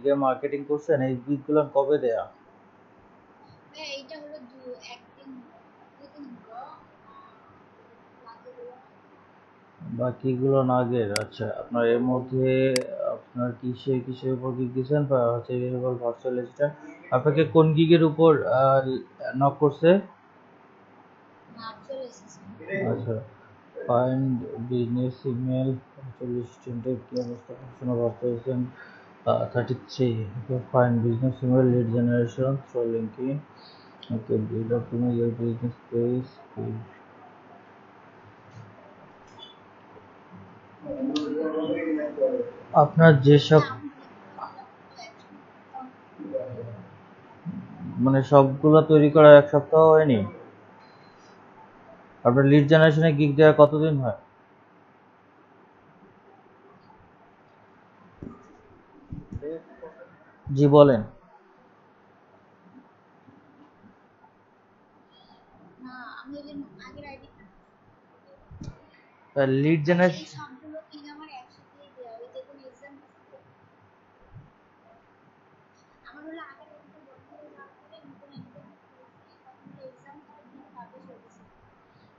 যে মার্কেটিং করছেন এই গিগগুলো কবে দেয়া? হ্যাঁ, এইটা হলো একদিন দুদিন হলো। বাকিগুলো বাকিগুলো না আগের। আচ্ছা, আপনার এর মধ্যে আপনার কিসের উপর গিগ দিয়েছেন বা হচ্ছে ভার্চুয়াল অ্যাসিস্ট্যান্ট আপনাকে কোন গিগের উপর নক করছে? Virtual assistant. আচ্ছা, ফাইন্ড বিজনেস ইমেল ভার্চুয়াল অ্যাসিস্ট্যান্টের কি অবস্থা? শোনা virtual 33 okay, find business email lead generation through LinkedIn. Okay, build up to your business page. আপনার যেসব হ্যাঁ, আমি ঠিক করেছিলাম কিন্তু মানে সবগুলো তৈরি করা এক সপ্তাহ হয়নি? আপনার লিড জেনারেশনে গিগ দেওয়া কতদিন হয়? জি বলেন। না, আমি ওই যে আগের আইডি লিড আসলে জেনারেশন সবগুলো কিন আমার একসাথেই দেওয়া। ওই যেদিন এক্সাম আমার হলো আগের আইডিটা বন্ধ হয়ে যাওয়ার পরে নতুন আইডিটা খুলেছি, তখন হলো এক্সাম তার দিন পাবলিশ হয়ে গেছে।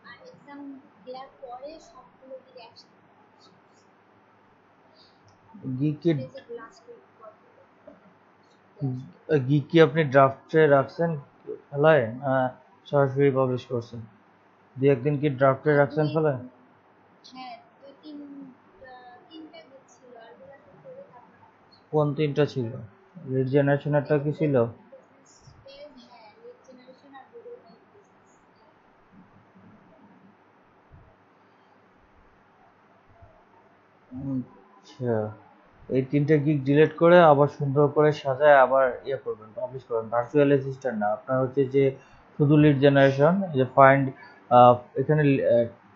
আর এক্সাম দেওয়ার পরে সবগুলো দিন একসাথে পাবলিশ করছি। গিগ কি সেটা যে লাস্ট উইক গিগ কি আপনি ড্রাফটে রাখছেন ফেলায় না সরাসরি পাবলিশ করছেন? দুই একদিন কি ড্রাফটে রাখছেন দুই ফেলায়? হ্যাঁ, তিনটা দিক ছিল আর ওগুলো সব করে তারপর publish কোন তিনটা ছিল? লিড জেনারেশনেরটা কি ছিল? বিজনেস পেজ, হ্যাঁ, লিড জেনারেশন আর গুগল মাই বিজনেস। আচ্ছা, এই তিনটে গিগ ডিলিট করে আবার সুন্দর করে সাজায় আবার ইয়ে করবেন, পাবলিশ করবেন। ভার্চুয়াল অ্যাসিস্ট্যান্ট না, আপনার হচ্ছে যে শুধু লিড জেনারেশন, যে ফাইন্ড এখানে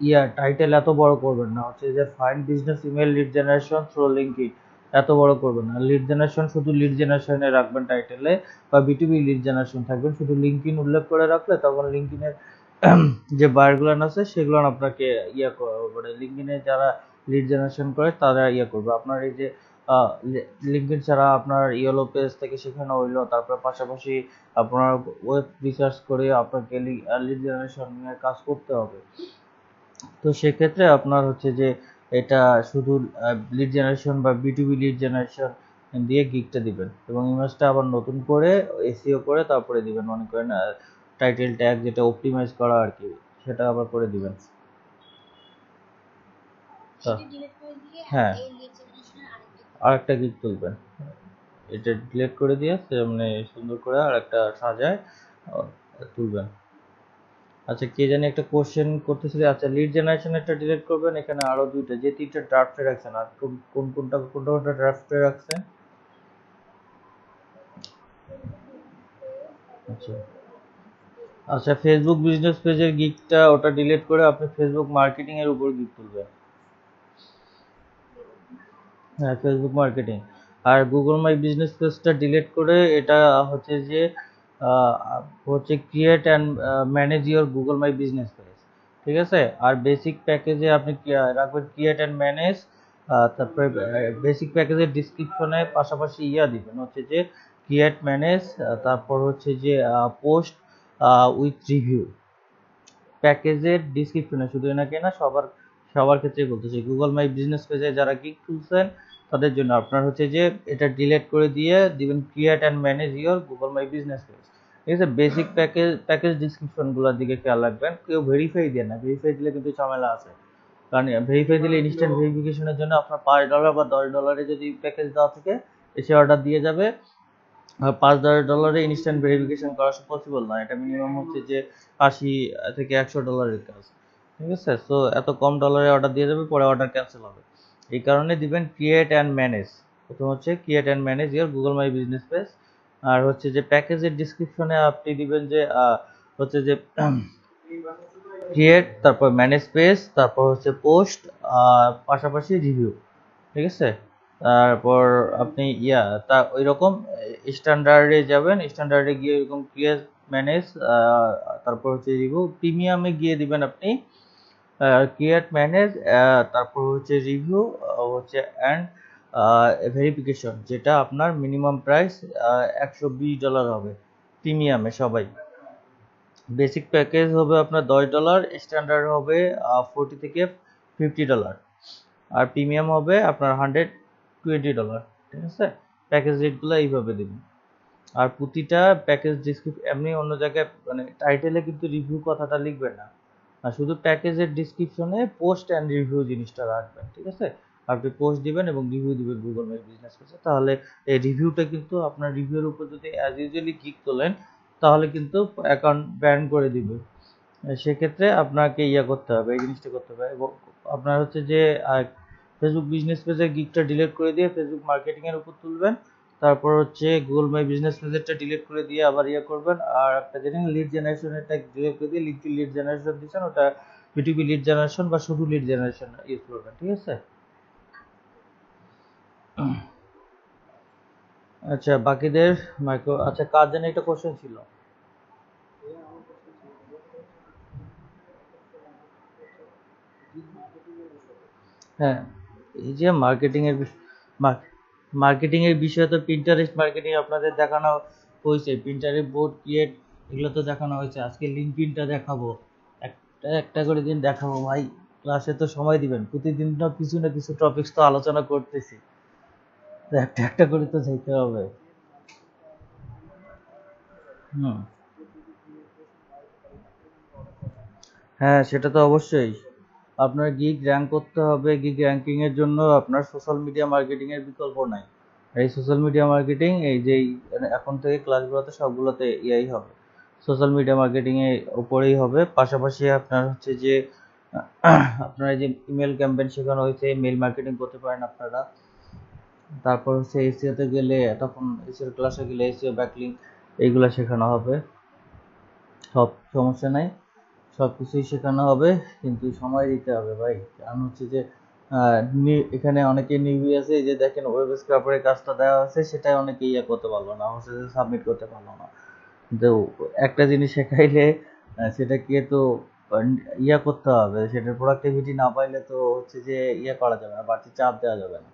ইয়া টাইটেল এত বড় করবেন না, হচ্ছে যে find business email lead generation through LinkedIn এত বড় করবেন না। লিড জেনারেশন শুধু লিড জেনারেশনে রাখবেন টাইটেলে, বা বিটুবি লিড জেনারেশন থাকবেন, শুধু লিঙ্কডইন উল্লেখ করে রাখলে তখন লিঙ্কডইনের যে বায়ারগুলো আছে সেগুলো আপনাকে মানে লিঙ্কডইনে যারা লিড জেনারেশন করে তারা করবে। আপনার এই যে লিঙ্কডইন ছাড়া আপনার ইয়েলো পেজ থেকে শেখানো হইলো, তারপর পাশাপাশি আপনার ওয়েব রিসার্চ করে আপনাকে লিড জেনারেশন নিয়ে কাজ করতে হবে। তো সেক্ষেত্রে আপনার হচ্ছে যে এটা শুধু লিড জেনারেশন বা বিটুবি লিড জেনারেশন দিয়ে গিগটা দিবেন এবং ইমেজটা আবার নতুন করে এসইও করে তারপরে দিবেন, মনে করেন টাইটেল ট্যাগ যেটা অপটিমাইজ করা আর কি, সেটা আবার করে দিবেন। আচ্ছা, তা এটা ডিলিট করে দিয়ে হ্যাঁ, এই লিড জেনারেশনের আরেকটা দিই। আরেকটা গিগ তুলবেন, এটা ডিলিট করে দিয়ে মানে সুন্দর করে আর একটা সাজায় তুলবেন। আচ্ছা, কে জানি একটা কোশ্চেন করতেছিল। আচ্ছা, লিড জেনারেশনেরটা ডিলিট করবেন, এখানে আরো দুইটা যে তিনটা ড্রাফটে রাখছেন আর কোনটা ড্রাফটে রাখছেন? ফেসবুক বিজনেস পেজ, তারপর আচ্ছা গুগল মাই বিজনেস পেজ। আচ্ছা, ফেসবুক বিজনেস পেজের গিগটা ওটা ডিলিট করে আপনি ফেসবুক মার্কেটিং এর উপর গিগ তুলবেন। Facebook marketing. হ্যাঁ, ফেসবুক মার্কেটিং। আর গুগল মাই বিজনেস পেজটা ডিলিট করে এটা হচ্ছে যে আহ, হচ্ছে create and manage your Google my business page. ঠিক আছে? আর বেসিক প্যাকেজে আপনি রাখবেন ক্রিয়েট অ্যান্ড ম্যানেজ, তারপরে বেসিক প্যাকেজের ডিসক্রিপশনে পাশাপাশি দিবেন হচ্ছে যে ক্রিয়েট ম্যানেজ, তারপর হচ্ছে যে পোস্ট উইথ রিভিউ। প্যাকেজের ডিসক্রিপশনে, শুধু এনাকে না, সবার সবার ক্ষেত্রে বলতেছি, গুগল মাই বিজনেস পেজে যারা গিগ খুলছেন তাদের জন্য আপনার হচ্ছে যে এটা ডিলিট করে দিয়ে দিবেন create and manage your Google my business page. ঠিক আছে? বেসিক প্যাকেজ ডিসক্রিপশনগুলোর দিকে খেয়াল রাখবেন, কেউ ভেরিফাই দিয়ে না, ভেরিফাই দিলে কিন্তু ঝামেলা আছে। কারণ ভেরিফাই দিলে ইনস্ট্যান্ট ভেরিফিকেশনের জন্য আপনার $5 বা $10 যদি প্যাকেজ দেওয়া থাকে এসে অর্ডার দিয়ে যাবে। $5-10 ইনস্ট্যান্ট ভেরিফিকেশন করা পসিবল না, এটা মিনিমাম হচ্ছে যে 80 থেকে $100 কাজ। ঠিক আছে? সো এত কম ডলারে অর্ডার দিয়ে যাবে, পরে অর্ডার ক্যান্সেল হবে। এই কারণে দিবেন ক্রিয়েট অ্যান্ড ম্যানেজ। প্রথম হচ্ছে create and manage your Google my business page. আর হচ্ছে যে প্যাকেজের ডিসক্রিপশনে আপনি দিবেন যে হচ্ছে যে ক্রিয়েট, তারপর ম্যানেজ পেজ, তারপর হচ্ছে পোস্ট, পাশাপাশি রিভিউ। ঠিক আছে? তারপর আপনি তা ওই রকম স্ট্যান্ডার্ডে যাবেন, স্ট্যান্ডার্ডে গিয়ে এরকম ক্রিয়েট ম্যানেজ, তারপর হচ্ছে রিভিউ। প্রিমিয়ামে গিয়ে দিবেন আপনি ক্রিয়েট ম্যানেজ, তারপর হচ্ছে রিভিউ, হচ্ছে অ্যান্ড ভেরিফিকেশন, যেটা আপনার মিনিমাম প্রাইস $120 হবে প্রিমিয়ামে সবাই। বেসিক প্যাকেজ হবে আপনার $10, স্ট্যান্ডার্ড হবে 40 থেকে $50, আর প্রিমিয়াম হবে আপনার $120। ঠিক আছে, প্যাকেজ রেটগুলো এইভাবে দিবেন। আর প্রতিটা প্যাকেজ ডিসক্রিপশন এমনি অন্য জায়গায় মানে টাইটেলে কিন্তু রিভিউ কথাটা লিখবেন না, আর শুধু প্যাকেজের ডিসক্রিপশনে পোস্ট অ্যান্ড রিভিউ জিনিসটা রাখবেন। ঠিক আছে, আপনি পোস্ট দিবেন এবং রিভিউ দিবেন গুগল মাই বিজনেস পেজে, তাহলে এই রিভিউটা কিন্তু আপনার রিভিউর উপর যদি অ্যাজ ইউজুয়ালি ক্লিক তোলেন তাহলে কিন্তু অ্যাকাউন্ট ব্যান করে দিবে। সেক্ষেত্রে আপনাকে করতে হবে, এই জিনিসটা করতে হবে। এবং আপনার হচ্ছে যে ফেসবুক বিজনেস পেজের গিগটা ডিলিট করে দিয়ে ফেসবুক মার্কেটিং এর উপর তুলবেন, তারপর হচ্ছে গুগল মাই বিজনেস পেজেরটা ডিলিট করে দিয়ে আবার করবেন। আর একটা জিনিস লিড জেনারেশনেরটা ডিলিট করে দিয়ে লিড জেনারেশন দিচ্ছেন, ওটা বিটুবি লিড জেনারেশন বা শুধু লিড জেনারেশন ইউজ করবেন। ঠিক আছে, আচ্ছা বাকিদের মাইক্রো, আচ্ছা কার জন্য একটা কোশ্চেন ছিল? হ্যাঁ, এই যে মার্কেটিং এর বিষয়ে তো পিন্টারেস্ট মার্কেটিং আপনাদের দেখানো হয়েছে, পিন্টারেস্ট বোর্ড ক্রিয়েট এগুলো তো দেখানো হয়েছে। আজকে লিঙ্কডইনটা দেখাবো, একটা একটা করে দিন দেখাবো ভাই। ক্লাসে তো সময় দিবেন, প্রতিদিন না কিছু টপিকস তো আলোচনা করতেছি, তো একটা একটা করে তো যেতে হবে। হুম, হ্যাঁ সেটা তো অবশ্যই। আপনার গিগ র্যাঙ্ক করতে হবে, গিগ র্যাঙ্কিং এর জন্য আপনার সোশ্যাল মিডিয়া মার্কেটিং এর বিকল্প নাই। এই সোশ্যাল মিডিয়া মার্কেটিং এই যে এখন থেকে ক্লাসগুলোতে সবগুলোতে হবে, সোশ্যাল মিডিয়া মার্কেটিং এর উপরেই হবে। পাশাপাশি আপনার হচ্ছে যে আপনার এই যে ইমেল ক্যাম্পেইন শেখানো হয়েছে, মেল মার্কেটিং করতে পারেন আপনারা। তারপর হচ্ছে এসিওতে গেলে, তখন এসিওর ক্লাসে গেলে এসিও ব্যাকলিংক এইগুলো শেখানো হবে, সব সমস্যা নাই, সব কিছুই শেখানো হবে। কিন্তু সময় দিতে হবে ভাই, কারণ হচ্ছে যে এখানে অনেকে নিউবি আছে, এই যে দেখেন ওয়েব স্ক্রাপারের কাজটা দেওয়া আছে, সেটাই অনেকে করতে পারলো না, হচ্ছে যে সাবমিট করতে পারলো না। কিন্তু একটা জিনিস শেখাইলে সেটাকে তো করতে হবে, সেটার প্রোডাক্টিভিটি না পাইলে তো হচ্ছে যে করা যাবে না, বাড়তি চাপ দেওয়া যাবে না।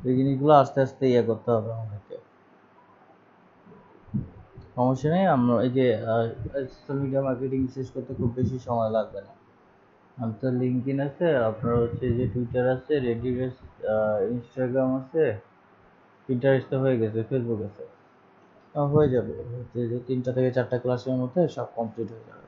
এই জিনিসগুলো আস্তে আস্তে করতে হবে আমাদেরকে, সমস্যা নেই। আমরা এই যে সোশ্যাল মিডিয়া মার্কেটিং শেষ করতে খুব বেশি সময় লাগবে না। আপনার লিঙ্কডইন আছে, আপনার হচ্ছে যে টুইটার আছে, রেডিট আছে, ইনস্টাগ্রাম আছে, পিন্টারেস্ট হয়ে গেছে, ফেসবুক আছে, হয়ে যাবে হচ্ছে যে 3টা থেকে 4টা ক্লাসের মধ্যে সব কমপ্লিট হয়ে যাবে।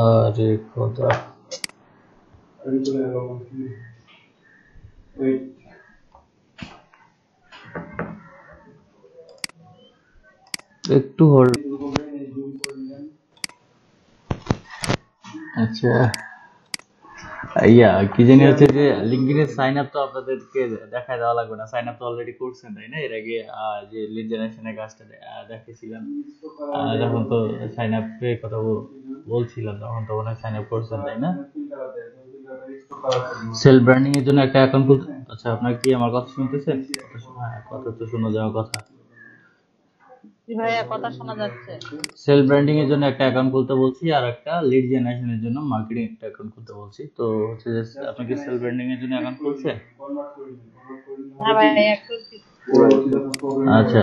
আরে খোদা, একটু হোল্ড। আচ্ছা কি জানি হচ্ছে যে লিঙ্কডইনের সাইন আপ তো আপনাদেরকে দেখায় দেওয়া লাগবে না, সাইন আপ তো অলরেডি করছেন তাই না? এর আগে যে লিড জেনারেশনের কাজটা দেখেছিলাম, যখন তো সাইন আপের কথা বলছিলাম, তখন তো মনে হয় সাইন আপ করছেন তাই না? সেলফ ব্র্যান্ডিং এর জন্য একটা অ্যাকাউন্ট খুলতে, আচ্ছা আপনার কি আমার কথা শুনতেছেন? হ্যাঁ, কথা তো শোনা যাওয়ার কথা। ভাইয়া কথা শোনা যাচ্ছে। সেলফ ব্র্যান্ডিং এর জন্য একটা অ্যাকাউন্ট খুলতে বলছি, আর একটা লিড জেনারেশনের জন্য মার্কেটিং একটা অ্যাকাউন্ট খুলতে বলছি। তো হচ্ছে যে আপনি কি সেলফ ব্র্যান্ডিং এর জন্য অ্যাকাউন্ট খুলছেন? হ্যাঁ ভাইয়া খুলছি। আচ্ছা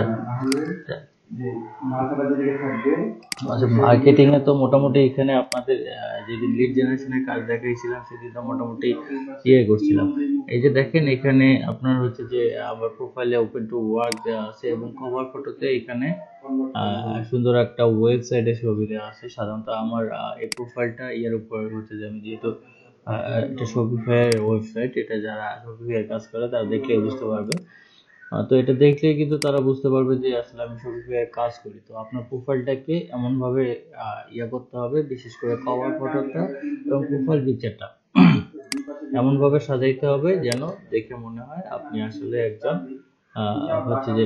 আচ্ছা, মার্কেটিং এ তো মোটামুটি এখানে আপনাদের যেদিন লিড জেনারেশনের কাজ দেখাইছিলাম সেদিন তো মোটামুটি করছিলাম। এই যে দেখেন এখানে আপনার হচ্ছে যে আমার প্রোফাইলে ওপেন টু ওয়ার্ক দেওয়া আছে, এবং কভার ফটোতে এখানে সুন্দর একটা ওয়েবসাইটের ছবি দেওয়া আছে। সাধারণত আমার এই প্রোফাইলটা উপর হচ্ছে যে আমি যেহেতু এটা শপিফাই ওয়েবসাইট, এটা যারা শপিফাই কাজ করে তারা দেখলে বুঝতে পারবে। তো এটা দেখলে কিন্তু তারা বুঝতে পারবে যে আসলে আমি শপিফাই কাজ করি। তো আপনার প্রোফাইলটাকে এমন ভাবে করতে হবে, বিশেষ করে কভার ফটোটা এবং প্রোফাইল পিকচারটা এমন ভাবে সাজাইতে হবে যেন দেখে মনে হয় আপনি আসলে একজন হচ্ছে যে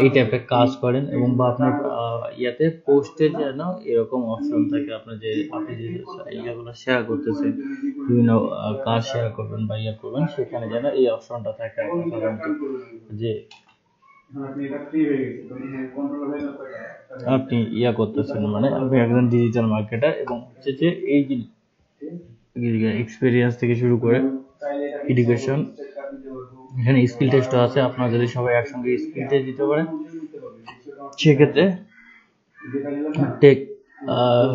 এই টাইপের কাজ করেন, এবং বা আপনার ইয়াতে পোস্টে যেন এরকম অপশন থাকে, আপনার যে আপনি যে ইয়াগুলো শেয়ার করতেছেন, বিভিন্ন কাজ শেয়ার করবেন বা ইয়া করবেন, সেখানে যেন এই অপশনটা থাকে আর কি, সাধারণত যে আপনি ইয়া করতেছেন, মানে আপনি একজন ডিজিটাল মার্কেটার, এবং হচ্ছে যে এই যে এক্সপিরিয়েন্স থেকে শুরু করে এডুকেশন, এখানে স্কিল টেস্টও আছে। আপনারা যদি সবাই একসঙ্গে স্কিল টেস্ট দিতে পারেন, সেক্ষেত্রে টেক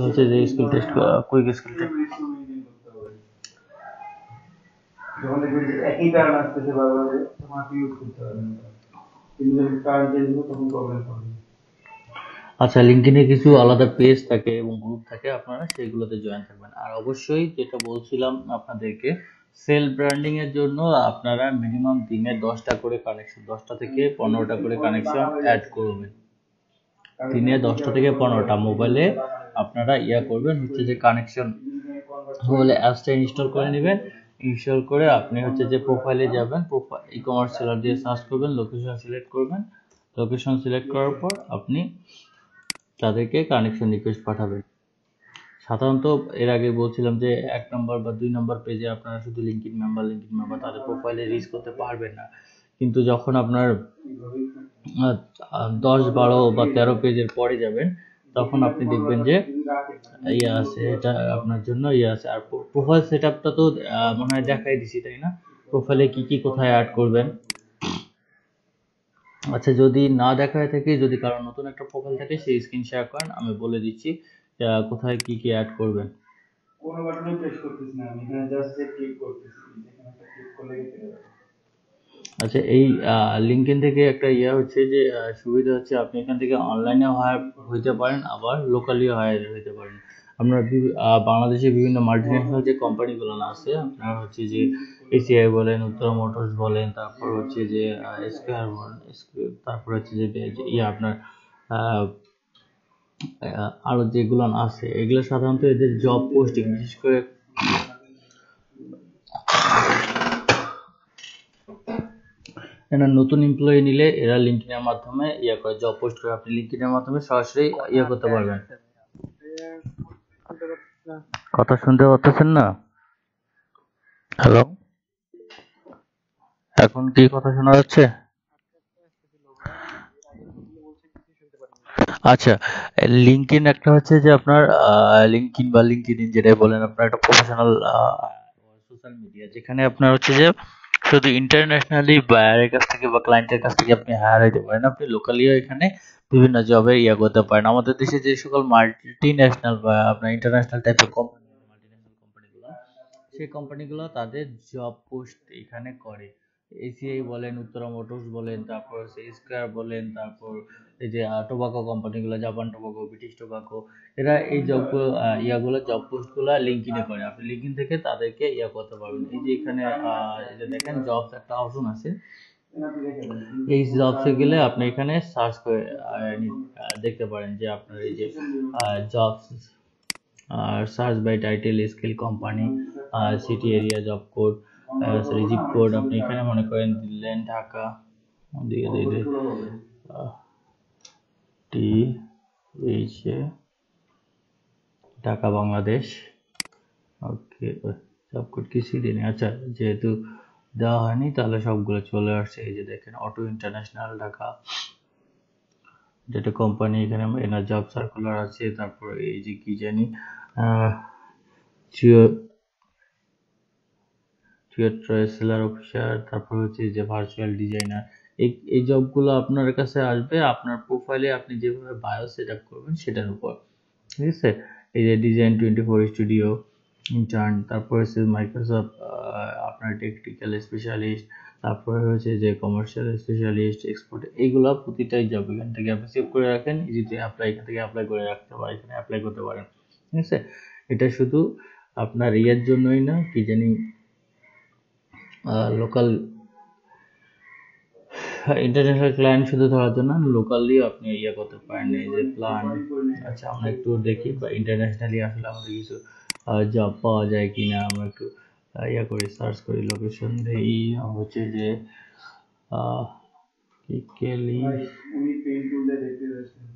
হচ্ছে যে skill test, quick skill test. যখন দেখবেন যে একই টার্ন আসতেছে বারবার, তোমাকে ইউজ করতে হবে না, কিন্তু যখন টার্ন চেঞ্জ হবে তখন প্রবলেম হবে। আচ্ছা, লিঙ্কডইনে কিছু আলাদা পেজ থাকে এবং গ্রুপ থাকে, আপনারা সেইগুলোতে জয়েন থাকবেন। আর অবশ্যই যেটা বলছিলাম আপনাদেরকে, সেলফ ব্র্যান্ডিং এর জন্য আপনারা মিনিমাম দিনে 10টা করে কানেকশন, 10টা থেকে 15টা করে কানেকশন অ্যাড করবেন। দিনে 10টা থেকে 15টা মোবাইলে আপনারা ইয়া করবেন, হচ্ছে যে কানেকশন মোবাইলে অ্যাপসটা ইনস্টল করে নেবেন। ইনস্টল করে আপনি হচ্ছে যে প্রোফাইলে যাবেন, প্রোফাইল ই কমার্স সেলার দিয়ে সার্চ করবেন, লোকেশন সিলেক্ট করবেন। লোকেশন সিলেক্ট করার পর আপনি তাদেরকে কানেকশন রিকোয়েস্ট পাঠাবেন। সাধারণত এর আগে বলছিলাম যে 1 নম্বর বা 2 নম্বর পেজে আপনারা শুধু লিঙ্কডইন মেম্বার তাদের প্রোফাইলে রিচ করতে পারবেন না, কিন্তু যখন আপনার 10, 12 বা 13 পেজের পরে যাবেন, তখন আপনি দেখবেন যে ইয়ে আছে, এটা আপনার জন্য ইয়ে আছে। আর প্রোফাইল সেটআপটা তো মনে হয় দেখাই দিছি, তাই না? প্রোফাইলে কি কি কোথায় অ্যাড করবেন। আচ্ছা, যদি না দেখা হয়ে থাকে, যদি কারো নতুন একটা প্রোফাইল থাকে, সেই স্ক্রিন শেয়ার করেন, আমি বলে দিচ্ছি কোথায় কি কি অ্যাড করবেন। কোনো বাটনে প্রেস করতেছি না আমি, এখানে জাস্ট ক্লিক করতেছি, এখানে একটা ক্লিক করলে গেছে। আচ্ছা, এই লিঙ্কডইন থেকে একটা ইয়া হচ্ছে যে সুবিধা হচ্ছে, আপনি এখান থেকে অনলাইনে হায়ার হইতে পারেন, আবার লোকালিও হায়ার হইতে পারেন। আপনার বাংলাদেশে বিভিন্ন মাল্টিন্যাশনাল যে কোম্পানিগুলো আছে, আপনার হচ্ছে যে এসিআই বলেন, উত্তরা মোটরস বলেন, তারপর হচ্ছে যে স্কয়ার বলেন, তারপর হচ্ছে যে ইয়া আপনার আরো যেগুলো আছে, এগুলো সাধারণত এদের জব পোস্টিং, বিশেষ করে এরা নতুন এমপ্লয়ি নিলে এরা লিঙ্কডইনের মাধ্যমে ইয়া করে, জব পোস্ট করে, আপনি লিঙ্কডইনের মাধ্যমে সরাসরি ইয়া করতে পারবেন। কথা শুনতে পাচ্ছেন না? হ্যালো, এখন কি কথা শোনা যাচ্ছে? আচ্ছা, লিঙ্কডইন একটা হচ্ছে যে আপনার লিঙ্কডইন বা লিঙ্কডইন যেটাই বলেন, আপনার একটা প্রফেশনাল সোশ্যাল মিডিয়া, যেখানে আপনার হচ্ছে যে শুধু ইন্টারন্যাশনালি বায়ারের কাছ থেকে বা ক্লায়েন্টের কাছ থেকে আপনি হায়ার হইতে পারেন, আপনি লোকালিও এখানে বিভিন্ন জবের ইয়া করতে পারেন। আমাদের দেশে যে সকল মাল্টি ন্যাশনাল বা আপনার ইন্টারন্যাশনাল টাইপের কোম্পানি, মাল্টিন্যাশনাল কোম্পানিগুলো, সেই কোম্পানিগুলো তাদের জব পোস্ট এখানে করে। এসিআই বলেন, উত্তরা মোটরস বলেন, তারপর স্কয়ার বলেন, তারপর এই যে টোবাকো কোম্পানিগুলো, জাপান টোবাকো, ব্রিটিশ টোবাকো, এরা এই জবগুলো ইয়াগুলো জব পোস্টগুলো লিঙ্কডইনে করে। আপনি লিঙ্কডইন থেকে তাদেরকে ইয়া করতে পারবেন। এই যে এখানে এই যে দেখেন জবস একটা অপশন আছে, এই জবসে গেলে আপনি এখানে সার্চ করে দেখতে পারেন যে আপনার এই যে জবস, আর search by title, skill, company, city, area, job code, zip code. আপনি এখানে মনে করেন দিলেন ঢাকা, দিয়ে দিলে T H A, Dhaka Bangladesh. Okay, job code কি সিটি নেই? আচ্ছা, যেহেতু দেওয়া হয়নি তাহলে সবগুলো চলে আসছে। এই যে দেখেন অটো ইন্টারন্যাশনাল ঢাকা, যেটা কোম্পানি, এখানে এনার জব সার্কুলার আছে। তারপর এই যে কি জানি সেলার অফিসার, তারপর হচ্ছে যে ভার্চুয়াল ডিজাইনার। এই জবগুলো আপনার কাছে আসবে আপনার প্রোফাইলে আপনি যেভাবে বায়ো সেট আপ করবেন সেটার উপর, ঠিক আছে? এই যে ডিজাইন 24 স্টুডিও ইন্টার্ন, তারপর হচ্ছে মাইক্রোসফট আপনার টেকনিক্যাল স্পেশালিস্ট, তারপরে হচ্ছে যে কমার্শিয়াল স্পেশালিস্ট, এক্সপোর্ট, এইগুলা প্রতিটাই জব এখান থেকে আপনি সেভ করে রাখেন, ইজিতে অ্যাপ্লাই, এখান থেকে অ্যাপ্লাই করে রাখতে পারেন, এখানে অ্যাপ্লাই করতে পারেন, ঠিক আছে? এটা শুধু আপনার ইয়ের জন্যই না, কি জানি লোকাল ইন্টারন্যাশনাল ক্লায়েন্ট শুধু ধরার জন্য, লোকালি আপনি ইয়ে করতে পারেন। এই যে প্ল্যান, আচ্ছা আমরা একটু দেখি বা ইন্টারন্যাশনালি আসলে আমাদের কিছু জব পাওয়া যায় কিনা, আমরা একটু ইয়ে করি, সার্চ করি, লোকেশন দেই হচ্ছে যে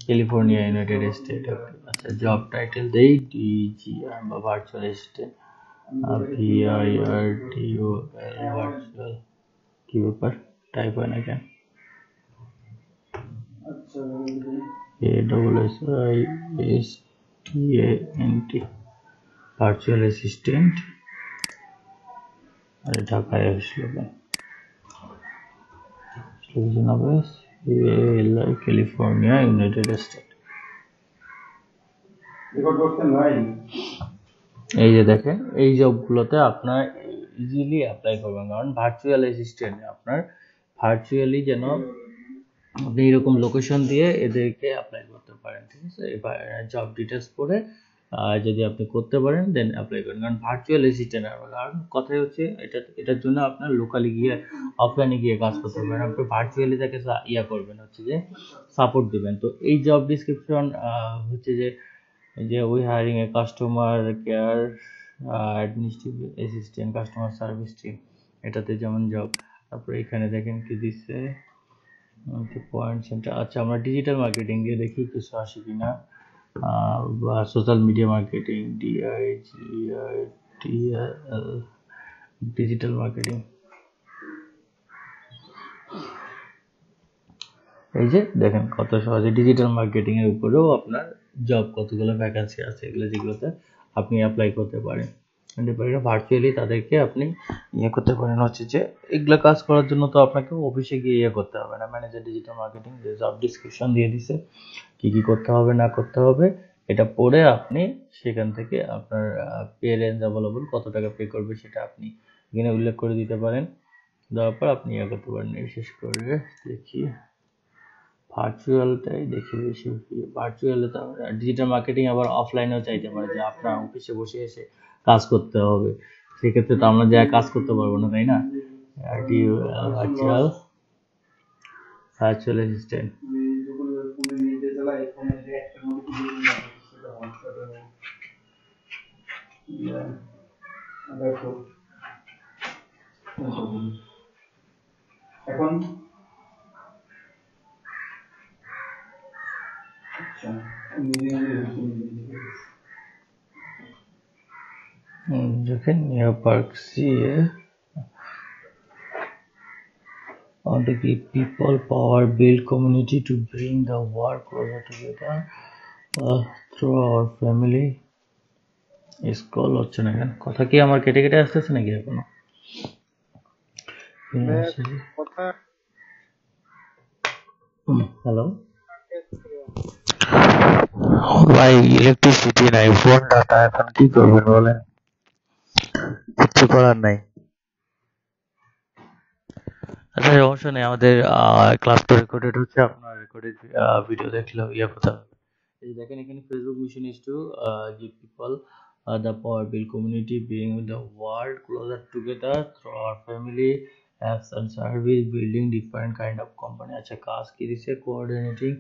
ক্যালিফোর্নিয়া ইউনাইটেড স্টেট। আচ্ছা জব টাইটেল দেই ডিজিআর বা ভার্চুয়াল অ্যাসিস্ট্যান্ট, VIRTUAL ভার্চুয়াল। কি ব্যাপার টাইপ হয় না কেন? ASSISTANT virtual assistant. আরে ঢাকায় আসলো কেন? লোকেশন হবে ক্যালিফোর্নিয়া ইউনাইটেড স্টেট। এই যে দেখেন এই জবগুলোতে আপনার ইজিলি অ্যাপ্লাই করবেন, কারণ ভার্চুয়াল অ্যাসিস্ট্যান্ট আপনার ভার্চুয়ালি যেন আপনি এরকম লোকেশন দিয়ে এদেরকে অ্যাপ্লাই করতে পারেন, ঠিক আছে? এবার জব ডিটেলস পড়ে যদি আপনি করতে পারেন দেন অ্যাপ্লাই করেন, কারণ ভার্চুয়াল অ্যাসিস্ট্যান্ট। কারণ কথাই হচ্ছে এটার জন্য আপনার লোকালি গিয়ে অফলাইনে গিয়ে কাজ করতে পারবেন, আপনি ভার্চুয়ালি তাকে করবেন হচ্ছে যে সাপোর্ট দিবেন। তো এই জব ডিসক্রিপশন হচ্ছে যে we hiring A customer care administrative assistant customer service team, এটাতে যেমন জব। তারপরে এখানে দেখেন কি দিচ্ছে পয়েন্ট সেন্টার। আচ্ছা আমরা ডিজিটাল মার্কেটিং দিয়ে দেখি কিছু আসে কিনা, বা social media marketing, DIGITL digital marketing. এই যে দেখেন কত সহজে ডিজিটাল মার্কেটিং এর উপরেও আপনার জব কতগুলো ভ্যাকান্সি আছে, এগুলো যেগুলোতে আপনি অ্যাপ্লাই করতে পারেন। ভার্চুয়ালি তাদেরকে আপনি করতে পারেন হচ্ছে যে এগুলো কাজ করার জন্য তো আপনাকে অফিসে গিয়ে করতে হবে না। ম্যানেজার ডিজিটাল মার্কেটিং যে জব ডিসক্রিপশন দিয়ে দিছে কি কি করতে হবে না করতে হবে, এটা পড়ে আপনি সেখান থেকে আপনার পে রেঞ্জ অ্যাভেলেবল কত টাকা পে করবে সেটা আপনি এখানে উল্লেখ করে দিতে পারেন। দেওয়ার পর আপনি করতে পারেন। বিশেষ করে দেখি ভার্চুয়ালটাই দেখি বেশি। ভার্চুয়ালে তো ডিজিটাল মার্কেটিং আবার অফলাইনেও চাইতে পারে যে আপনার অফিসে বসে এসে কাজ করতে হবে, সেক্ষেত্রে তো আমরা যা কাজ করতে পারবো না, তাই না? Virtual assistant. এখন দেখেন new park CA on to give people power, build community to bring the work closer together through our family. Scroll হচ্ছে না কেন? কথা কি আমার কেটে কেটে আসতেছে নাকি এখনো? হ্যালো ভাই, ইলেকট্রিসিটি নাই, ফোন ডাটা, এখন কি করবেন বলেন? কিছু করার নাই। আচ্ছা সমস্যা নেই, আমাদের ক্লাস তো রেকর্ডেড হচ্ছে, আপনার রেকর্ডেড ভিডিও দেখলেও কথা হবে। এই দেখেন এখানে Facebook mission is to give people the power, build community, bring the world closer together through our family, apps and service, building different kind of company। আচ্ছা কাজ কি দিছে? Coordinating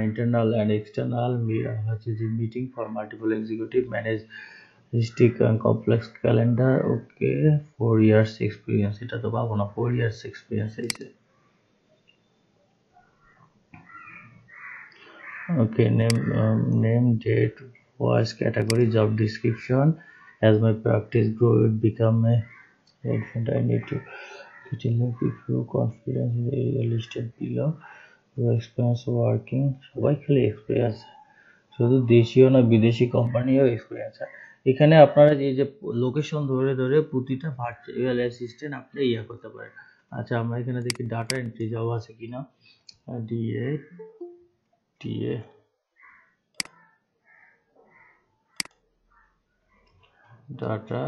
internal and external meeting for multiple executive, manage stick and complex calendar। Okay 4 years experience, এটা তো পাবো না, 4 years experience আছে। Okay, name, date, voice category, job description. As my practice grow, it become a relevant. I need to if you confidence in the area listed below. Your experience working, সবাই খালি experience, শুধু দেশীয় না বিদেশি কোম্পানিও experience. এখানে আপনারা যে location ধরে ধরে প্রতিটা ভার্চুয়াল অ্যাসিস্ট্যান্ট আপনি করতে পারেন। আচ্ছা আমরা এখানে দেখি ডাটা এন্ট্রি জব আছে কিনা, DA ডাটা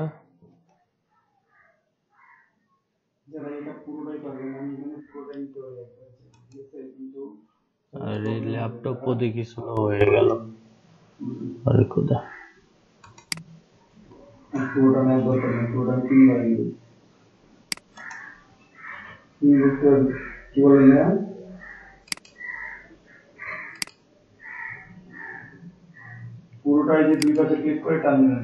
আরে ল্যাপটপও দেখি স্লো হয়ে গেল, আরে খোদা। কি বলেন না পুরোটাই যে দুই পাশে ক্লিক করে টানবেন।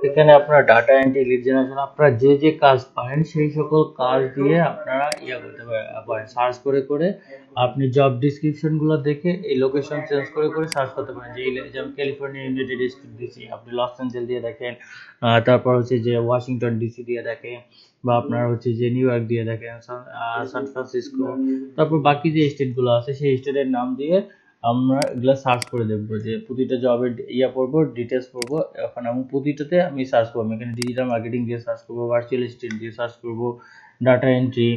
এখানে আপনার ডাটা এন্ট্রি, লিড জেনারেশন, আপনারা যে যে কাজ পারেন সেই সকল কাজ দিয়ে আপনারা করতে পারেন, সার্চ করে করে আপনি জব ডিসক্রিপশন গুলো দেখে এই লোকেশন চেঞ্জ করে করে সার্চ করতে পারেন। যেমন ক্যালিফোর্নিয়া ইউনাইটেড স্টেট ডিসি, আপনি লস অ্যাঞ্জেলেস দিয়ে দেখেন, তারপর হচ্ছে যে ওয়াশিংটন ডিসি দিয়ে দেখেন, বা আপনার হচ্ছে যে নিউ ইয়র্ক দিয়ে দেখেন, সান ফ্রান্সিসকো, তারপর বাকি যে স্টেট গুলো আছে সেই স্টেটের নাম দিয়ে আমরা এগুলা সার্চ করে দেখবো, যে প্রতিটা জবের পড়বো, ডিটেলস পড়বো, এখন আমি প্রতিটাতে আমি সার্চ করবো। এখানে ডিজিটাল মার্কেটিং দিয়ে সার্চ করবো, ভার্চুয়াল অ্যাসিস্ট্যান্ট দিয়ে সার্চ করবো, ডাটা এন্ট্রি,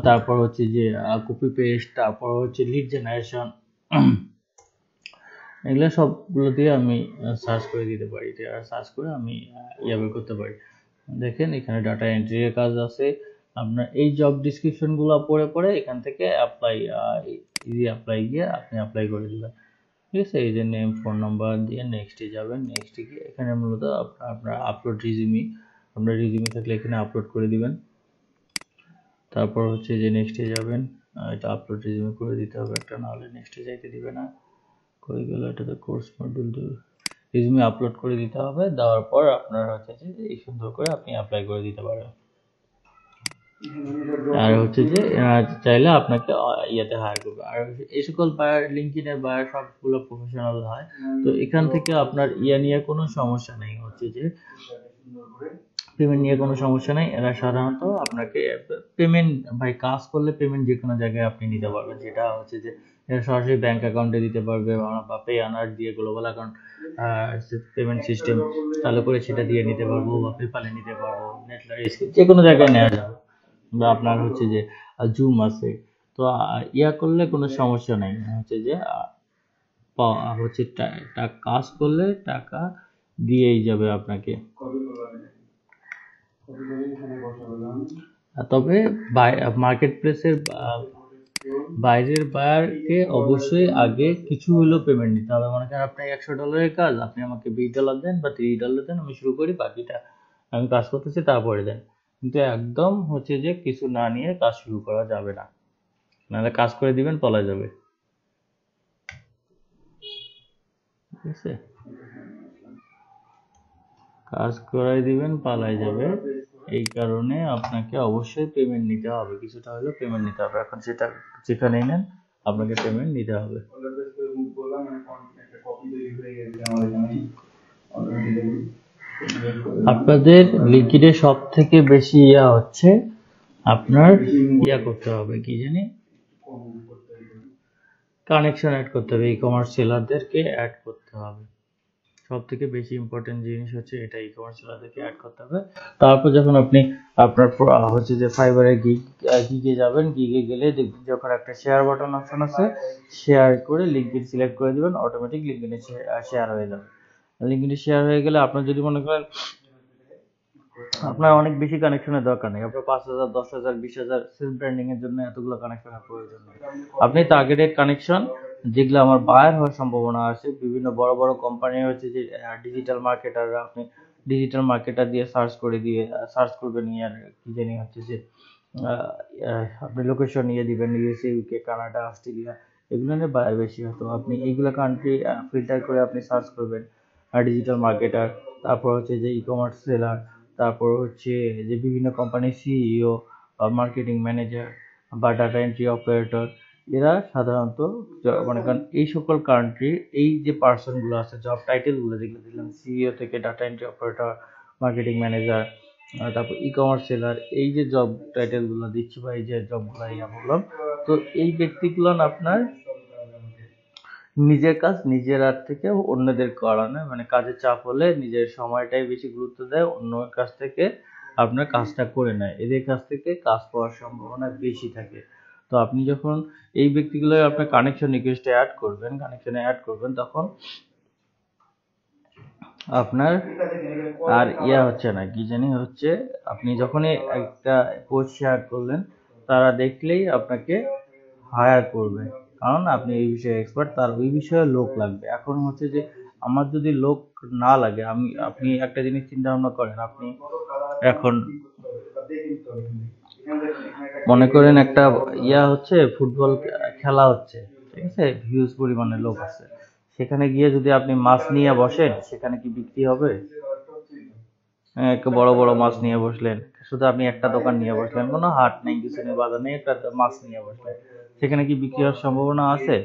তারপর হচ্ছে যে কপি পেস্ট, তারপর হচ্ছে লিড জেনারেশন, এগুলো সবগুলো দিয়ে আমি সার্চ করে দিতে পারি, সার্চ করে আমি বের করতে পারি। দেখেন এখানে ডাটা এন্ট্রি এর কাজ আছে। আপনার এই জব ডিসক্রিপশন গুলো পড়ে পড়ে এখান থেকে অ্যাপ্লাই, ইজি অ্যাপ্লাই গিয়ে আপনি অ্যাপ্লাই করে দিবেন। ঠিক আছে, এই যে নেম, ফোন নাম্বার দিয়ে নেক্সটে যাবেন। নেক্সটে গিয়ে এখানে মূলত আপনার আপলোড রিজিউমি, আপনার রিজিউমি থাকলে এখানে আপলোড করে দিবেন। তারপর হচ্ছে যে নেক্সটে যাবেন, এটা আপলোড রিজিউমি করে দিতে হবে একটা, নাহলে নেক্সটে যাইতে দিবে না। করে গেল এটাতে কোর্স মডিউল রিজিউমি আপলোড করে দিতে হবে। দেওয়ার পর আপনার হচ্ছে যে এই সুন্দর করে আপনি অ্যাপ্লাই করে দিতে পারেন। আর হচ্ছে যে চাইলে আপনাকে ইয়াতে হায়ার করবে। আর এই সকল বায়ার, লিঙ্কডইনের বায়ার সবগুলো প্রফেশনাল হয়, তো এখান থেকে আপনার নিয়ে কোনো সমস্যা নেই, হচ্ছে যে পেমেন্ট নিয়ে কোনো সমস্যা নেই। এরা সাধারণত আপনাকে পেমেন্ট, ভাই কাজ করলে পেমেন্ট যে কোনো জায়গায় আপনি নিতে পারবেন, যেটা হচ্ছে যে এরা সরাসরি ব্যাংক অ্যাকাউন্টে দিতে পারবে, বা পে আনার দিয়ে গ্লোবাল অ্যাকাউন্ট পেমেন্ট সিস্টেম চালু করে সেটা দিয়ে নিতে পারবো, বা পেপালে নিতে পারবো, নেটলারিস, যে কোনো জায়গায় নেওয়া যাবে। বা আপনার হচ্ছে যে জুম আছে, তো করলে কোনো সমস্যা নেই, হচ্ছে যে হচ্ছে কাজ করলে টাকা দিয়েই যাবে আপনাকে। তবে মার্কেট প্লেসের বাইরের বায়ারকে অবশ্যই আগে কিছু হলেও পেমেন্ট দিতে হবে। মনে করেন আপনার $100 কাজ, আপনি আমাকে $20 দেন বা $30 দেন, আমি শুরু করি, বাকিটা আমি কাজ করতেছি তারপরে দেন। কিন্তু একদম হচ্ছে যে কিছু না নিয়ে কাজ শুরু করা যাবে না, নাহলে কাজ করে দিবেন পলা যাবে। ঠিক আছে, কাজ করাই দিবেন পালাই যাবে, এই কারণে আপনাকে অবশ্যই পেমেন্ট নিতে হবে, কিছুটা হলেও পেমেন্ট নিতে হবে। এখন সেটা যেখানেই নেন আপনাকে পেমেন্ট নিতে হবে। আপনাদের লিঙ্কডইনে সব থেকে বেশি হচ্ছে আপনার করতে হবে, কি জানি, কানেকশন অ্যাড করতে হবে, ই কমার্স সেলারদেরকে অ্যাড করতে হবে। সব থেকে বেশি ইম্পর্টেন্ট জিনিস হচ্ছে এটা, ই কমার্স সেলারদেরকে অ্যাড করতে হবে। তারপর যখন আপনি আপনার হচ্ছে যে ফাইবারে গিগে যাবেন, গিগে গেলে দেখবেন যে ওখানে একটা শেয়ার বাটন অপশন আছে, শেয়ার করে লিঙ্কডইন সিলেক্ট করে দিবেন, অটোমেটিক লিঙ্কডইনে শেয়ার হয়ে যাবে। লিঙ্কডইনে শেয়ার হয়ে গেলে আপনার যদি মনে করেন আপনার অনেক বেশি কানেকশনের দরকার নেই, আপনার 5,000, 10,000, 20,000 সেলফ ব্র্যান্ডিং এর জন্য এতগুলো কানেকশনের প্রয়োজন নেই। আপনি টার্গেটেড কানেকশন যেগুলো আমার বায়ার হওয়ার সম্ভাবনা আছে, বিভিন্ন বড় বড় কোম্পানি হচ্ছে যে ডিজিটাল মার্কেটাররা, আপনি ডিজিটাল মার্কেটার দিয়ে সার্চ করবেন, কি জানি হচ্ছে যে আপনি লোকেশন দিবেন, ইউএসএ, ইউকে, কানাডা, অস্ট্রেলিয়া, এগুলো নিয়ে বায়ার বেশি হতো। আপনি এইগুলো কান্ট্রি ফিল্টার করে আপনি সার্চ করবেন, ডিজিটাল মার্কেটার, তারপর হচ্ছে যে ই কমার্স সেলার, তারপর হচ্ছে যে বিভিন্ন কোম্পানির সিইও, মার্কেটিং ম্যানেজার, বা ডাটা এন্ট্রি অপারেটর, এরা সাধারণত মনে করেন এই সকল কান্ট্রি, এই যে পার্সনগুলো আছে, জব টাইটেলগুলো যেগুলো দিলাম, সিইও থেকে data entry operator, marketing manager, তারপর ই কমার্স সেলার, এই যে জব টাইটেলগুলো দিচ্ছি বা এই যে জবগুলো বললাম, তো এই ব্যক্তিগুলো আপনার নিজের কাজ নিজের হাত থেকে অন্যদের করানো, মানে কাজের চাপ হলে নিজের সময়টাই বেশি গুরুত্ব দেয়, অন্য কাছ থেকে আপনার কাজটা করে নেয়, এদের কাছ থেকে কাজ পাওয়ার সম্ভাবনা বেশি থাকে। তো আপনি যখন এই ব্যক্তিগুলো আপনার কানেকশনে অ্যাড করবেন, তখন আপনার আর হচ্ছে না, কি জানি হচ্ছে, আপনি যখনই একটা পোস্ট শেয়ার করলেন, তারা দেখলেই আপনাকে হায়ার করবে, কারণ আপনি এই বিষয়ে এক্সপার্ট, তার ওই বিষয়ে লোক লাগবে। এখন হচ্ছে যে আমার যদি লোক না লাগে, আপনি একটা জিনিস চিন্তা ভাবনা করেন, আপনি এখন মনে করেন একটা হচ্ছে, ফুটবল খেলা হচ্ছে, ঠিক আছে, হিউজ পরিমাণে লোক আছে, সেখানে গিয়ে যদি আপনি মাছ নিয়ে বসেন, সেখানে কি বিক্রি হবে? একটা বড় বড় মাছ নিয়ে বসলেন, শুধু আপনি একটা দোকান নিয়ে বসলেন, কোনো হাট নেই, কিছু নেই, বাজার নেই, একটা মাছ নিয়ে বসলেন, সেখানে কি বিক্রি হওয়ার সম্ভাবনা আছে?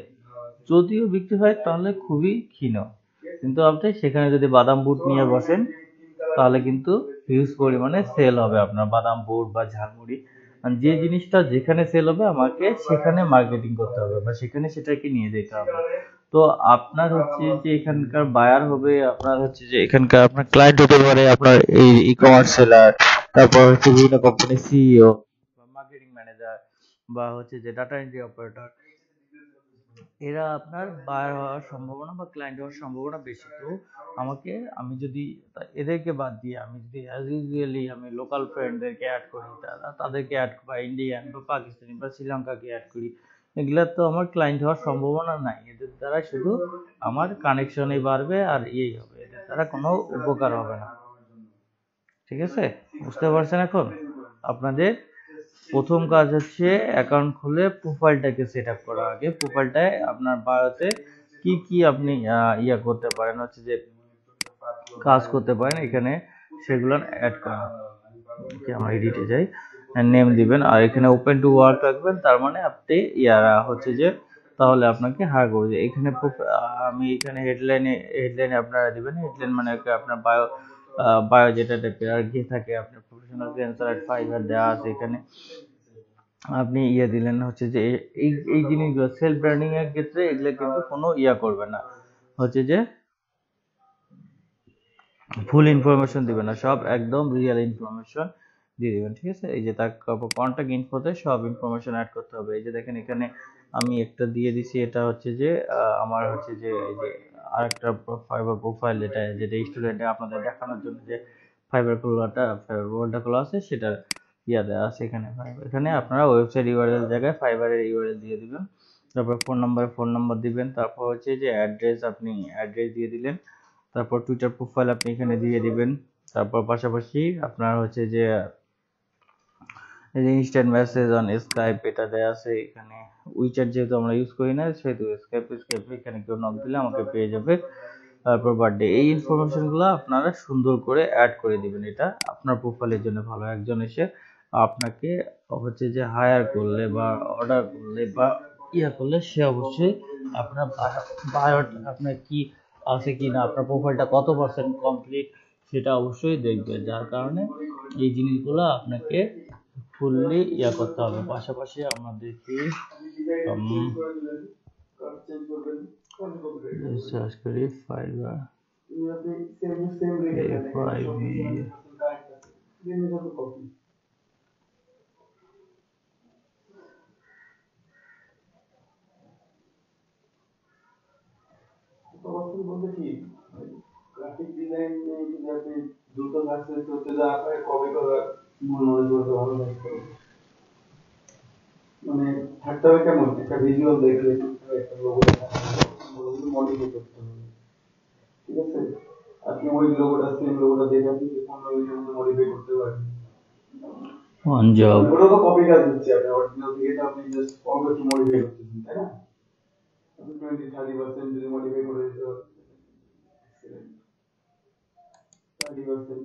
যদিও বিক্রি হয় তাহলে খুবই ক্ষীণ। কিন্তু আপনি সেখানে যদি বাদাম বুট নিয়ে বসেন তাহলে কিন্তু হিউজ পরিমাণে সেল হবে আপনার বাদাম বুট বা ঝালমুড়ি। আর যে জিনিসটা যেখানে সেল হবে আমাকে সেখানে মার্কেটিং করতে হবে বা সেখানে সেটাকে নিয়ে যেতে হবে। তো আপনার হচ্ছে যে এখানকার বায়ার হবে, আপনার হচ্ছে যে এখানকার আপনার ক্লায়েন্ট হতে পারে আপনার এই ই কমার্স সেলার, তারপর হচ্ছে বিভিন্ন কোম্পানির সিইও বা মার্কেটিং ম্যানেজার বা হচ্ছে যে ডাটা এন্ট্রি অপারেটর। এরা আপনার বায়ার হওয়ার সম্ভাবনা বা ক্লায়েন্ট হওয়ার সম্ভাবনা বেশি। তো আমি যদি এদেরকে বাদ দিয়ে আমি যদি অ্যাজ ইউজুয়ালি আমি লোকাল ফ্রেন্ডদেরকে অ্যাড করি, তাদেরকে অ্যাড বা ইন্ডিয়ান বা পাকিস্তানি বা শ্রীলঙ্কাকে অ্যাড করি, এগুলা তো আমার ক্লায়েন্ট হওয়ার সম্ভাবনা নাই। এদের দ্বারা শুধু আমার কানেকশনই বাড়বে আর ইয়েই হবে, এদের দ্বারা কোনো উপকার হবে না। ঠিক আছে, বুঝতে পারছেন এখন? আপনাদের প্রথম কাজ হচ্ছে অ্যাকাউন্ট খুলে প্রোফাইলটাকে সেট আপ করা। আগে প্রোফাইলটায় আপনার বায়োতে কি কি আপনি ইয়া করতে পারেন, হচ্ছে যে কাজ করতে পারেন, এখানে সেগুলো অ্যাড করা। ওকে, আমরা এডিটে যাই, নেম দিবেন আর এখানে ওপেন টু ওয়ার্ক রাখবেন, তার মানে আপনি ইয়ারা হচ্ছে যে তাহলে আপনাকে হায়ার করবে। এখানে আমি এখানে হেডলাইনে আপনারা দিবেন, হেডলাইন মানে আপনার বায়ো যেটা টাইপের আর কি থাকে, আপনার প্রফেশনাল ফ্রিল্যান্সার এট ফাইবার দেওয়া আছে এখানে। আপনি দিলেন হচ্ছে যে এই এই জিনিসগুলো সেলফ ব্র্যান্ডিং এর ক্ষেত্রে এগুলো কিন্তু কোনো করবে না, হচ্ছে যে ফুল ইনফরমেশন দিবেন না, সব একদম রিয়েল ইনফরমেশন দিয়ে দিবেন। ঠিক আছে, এই যে তার কন্টাক্ট ইনফোতে সব ইনফরমেশন অ্যাড করতে হবে। এই যে দেখেন এখানে আমি একটা দিয়ে দিছি, এটা হচ্ছে যে আমার হচ্ছে যে এই যে আরেকটা ফাইবার প্রোফাইল, যেটা স্টুডেন্টে আপনাদের দেখানোর জন্য যে ফাইবার ওয়ালটা খোলা আছে, সেটা দেওয়া আছে এখানে। এখানে আপনারা ওয়েবসাইট ইউআরএল জায়গায় ফাইবারের ইউআরএল দিয়ে দিবেন, তারপর ফোন নাম্বার দিবেন, তারপর হচ্ছে যে অ্যাড্রেস, আপনি অ্যাড্রেস দিয়ে দিলেন, তারপর টুইটার প্রোফাইল আপনি এখানে দিয়ে দিবেন, তারপর পাশাপাশি আপনার হচ্ছে যে ইনস্ট্যান্ট মেসেজ অন স্কাইপ এটা দেওয়া আছে এখানে। উইচ্যাট যেহেতু আমরা ইউজ করি না, সেহেতু স্কাইপ এখানে কেউ নক দিলে আমাকে পেয়ে যাবে। তারপর বার্থডে, এই ইনফরমেশনগুলো আপনারা সুন্দর করে অ্যাড করে দিবেন। এটা আপনার প্রোফাইলের জন্য ভালো। একজন এসে আপনাকে হচ্ছে যে হায়ার করলে বা অর্ডার করলে বা করলে সে অবশ্যই আপনার বায়োটা আপনার কি আছে কি না, আপনার প্রোফাইলটা কত পার্সেন্ট কমপ্লিট সেটা অবশ্যই দেখবে। যার কারণে এই জিনিসগুলো আপনাকে ফুললি করতে হবে। পাশাপাশি আমরা দেখি সার্চ করি ফাইবার বলতে কি গ্রাফিক ডিজাইন যদি আপনি দ্রুত সাকসেস করতে যা পারে কবে করে মনে করতে ভালো লাগবে, মানে থাকতে হবে কেমন একটা ভিজুয়াল দেখলে একটা লোগো মডিফাই করতে হবে। ঠিক আছে, আপনি ওই লোগোটা সেম লোগোটা দেখে আপনি কোন লোগোটার মধ্যে মডিফাই করতে পারেন। ওয়ান জব ওটা তো কপি কাজ হচ্ছে, আপনি অরিজিনাল থেকে আপনি জাস্ট অল্প একটু মডিফাই করতেছেন, তাই না? আপনি 20-30% যদি মডিফাই করে দিতে পারেন, 30%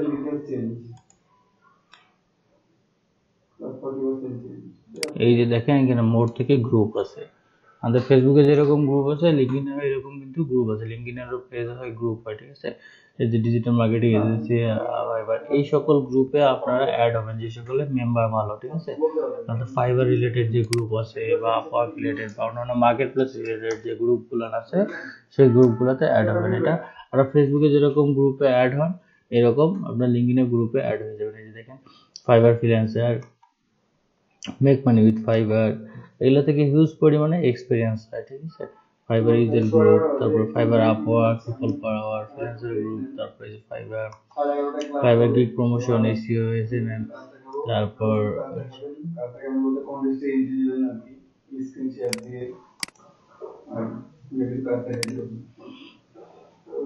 ডিটেইলস চেঞ্জ, 40% চেঞ্জ। এই যে দেখেন এখানে মোড থেকে গ্রুপ আছে, আমাদের ফেসবুকে যেরকম গ্রুপ আছে লিঙ্কডইনে এরকম কিন্তু গ্রুপ আছে, লিঙ্কডইনেরও পেজ হয়, গ্রুপ হয়। ঠিক আছে, এই যে ডিজিটাল মার্কেটিং এজেন্সি ফাইবার, এই সকল গ্রুপে আপনারা অ্যাড হবেন যে সকলের মেম্বার ভালো। ঠিক আছে, তাহলে ফাইবার রিলেটেড যে গ্রুপ আছে বা আপওয়ার্ক রিলেটেড বা অন্যান্য মার্কেট প্লেস রিলেটেড যে গ্রুপগুলো আছে সেই গ্রুপগুলোতে অ্যাড হবেন। এটা আর ফেসবুকে যেরকম গ্রুপে অ্যাড হন এরকম আপনার লিঙ্কডইনে গ্রুপে অ্যাড হয়ে যাবেন। এই যে দেখেন Fiverr freelancer, make money with Fiverr, এগুলো থেকে হিউজ পরিমাণে এক্সপিরিয়েন্স হয়। ঠিক আছে, ফাইবার ইউজার গ্রুপ, তারপর Fiverr Upwork, people per hour, freelancer group, তারপরে Fiverr gig promotion, SEO, SMM, তারপর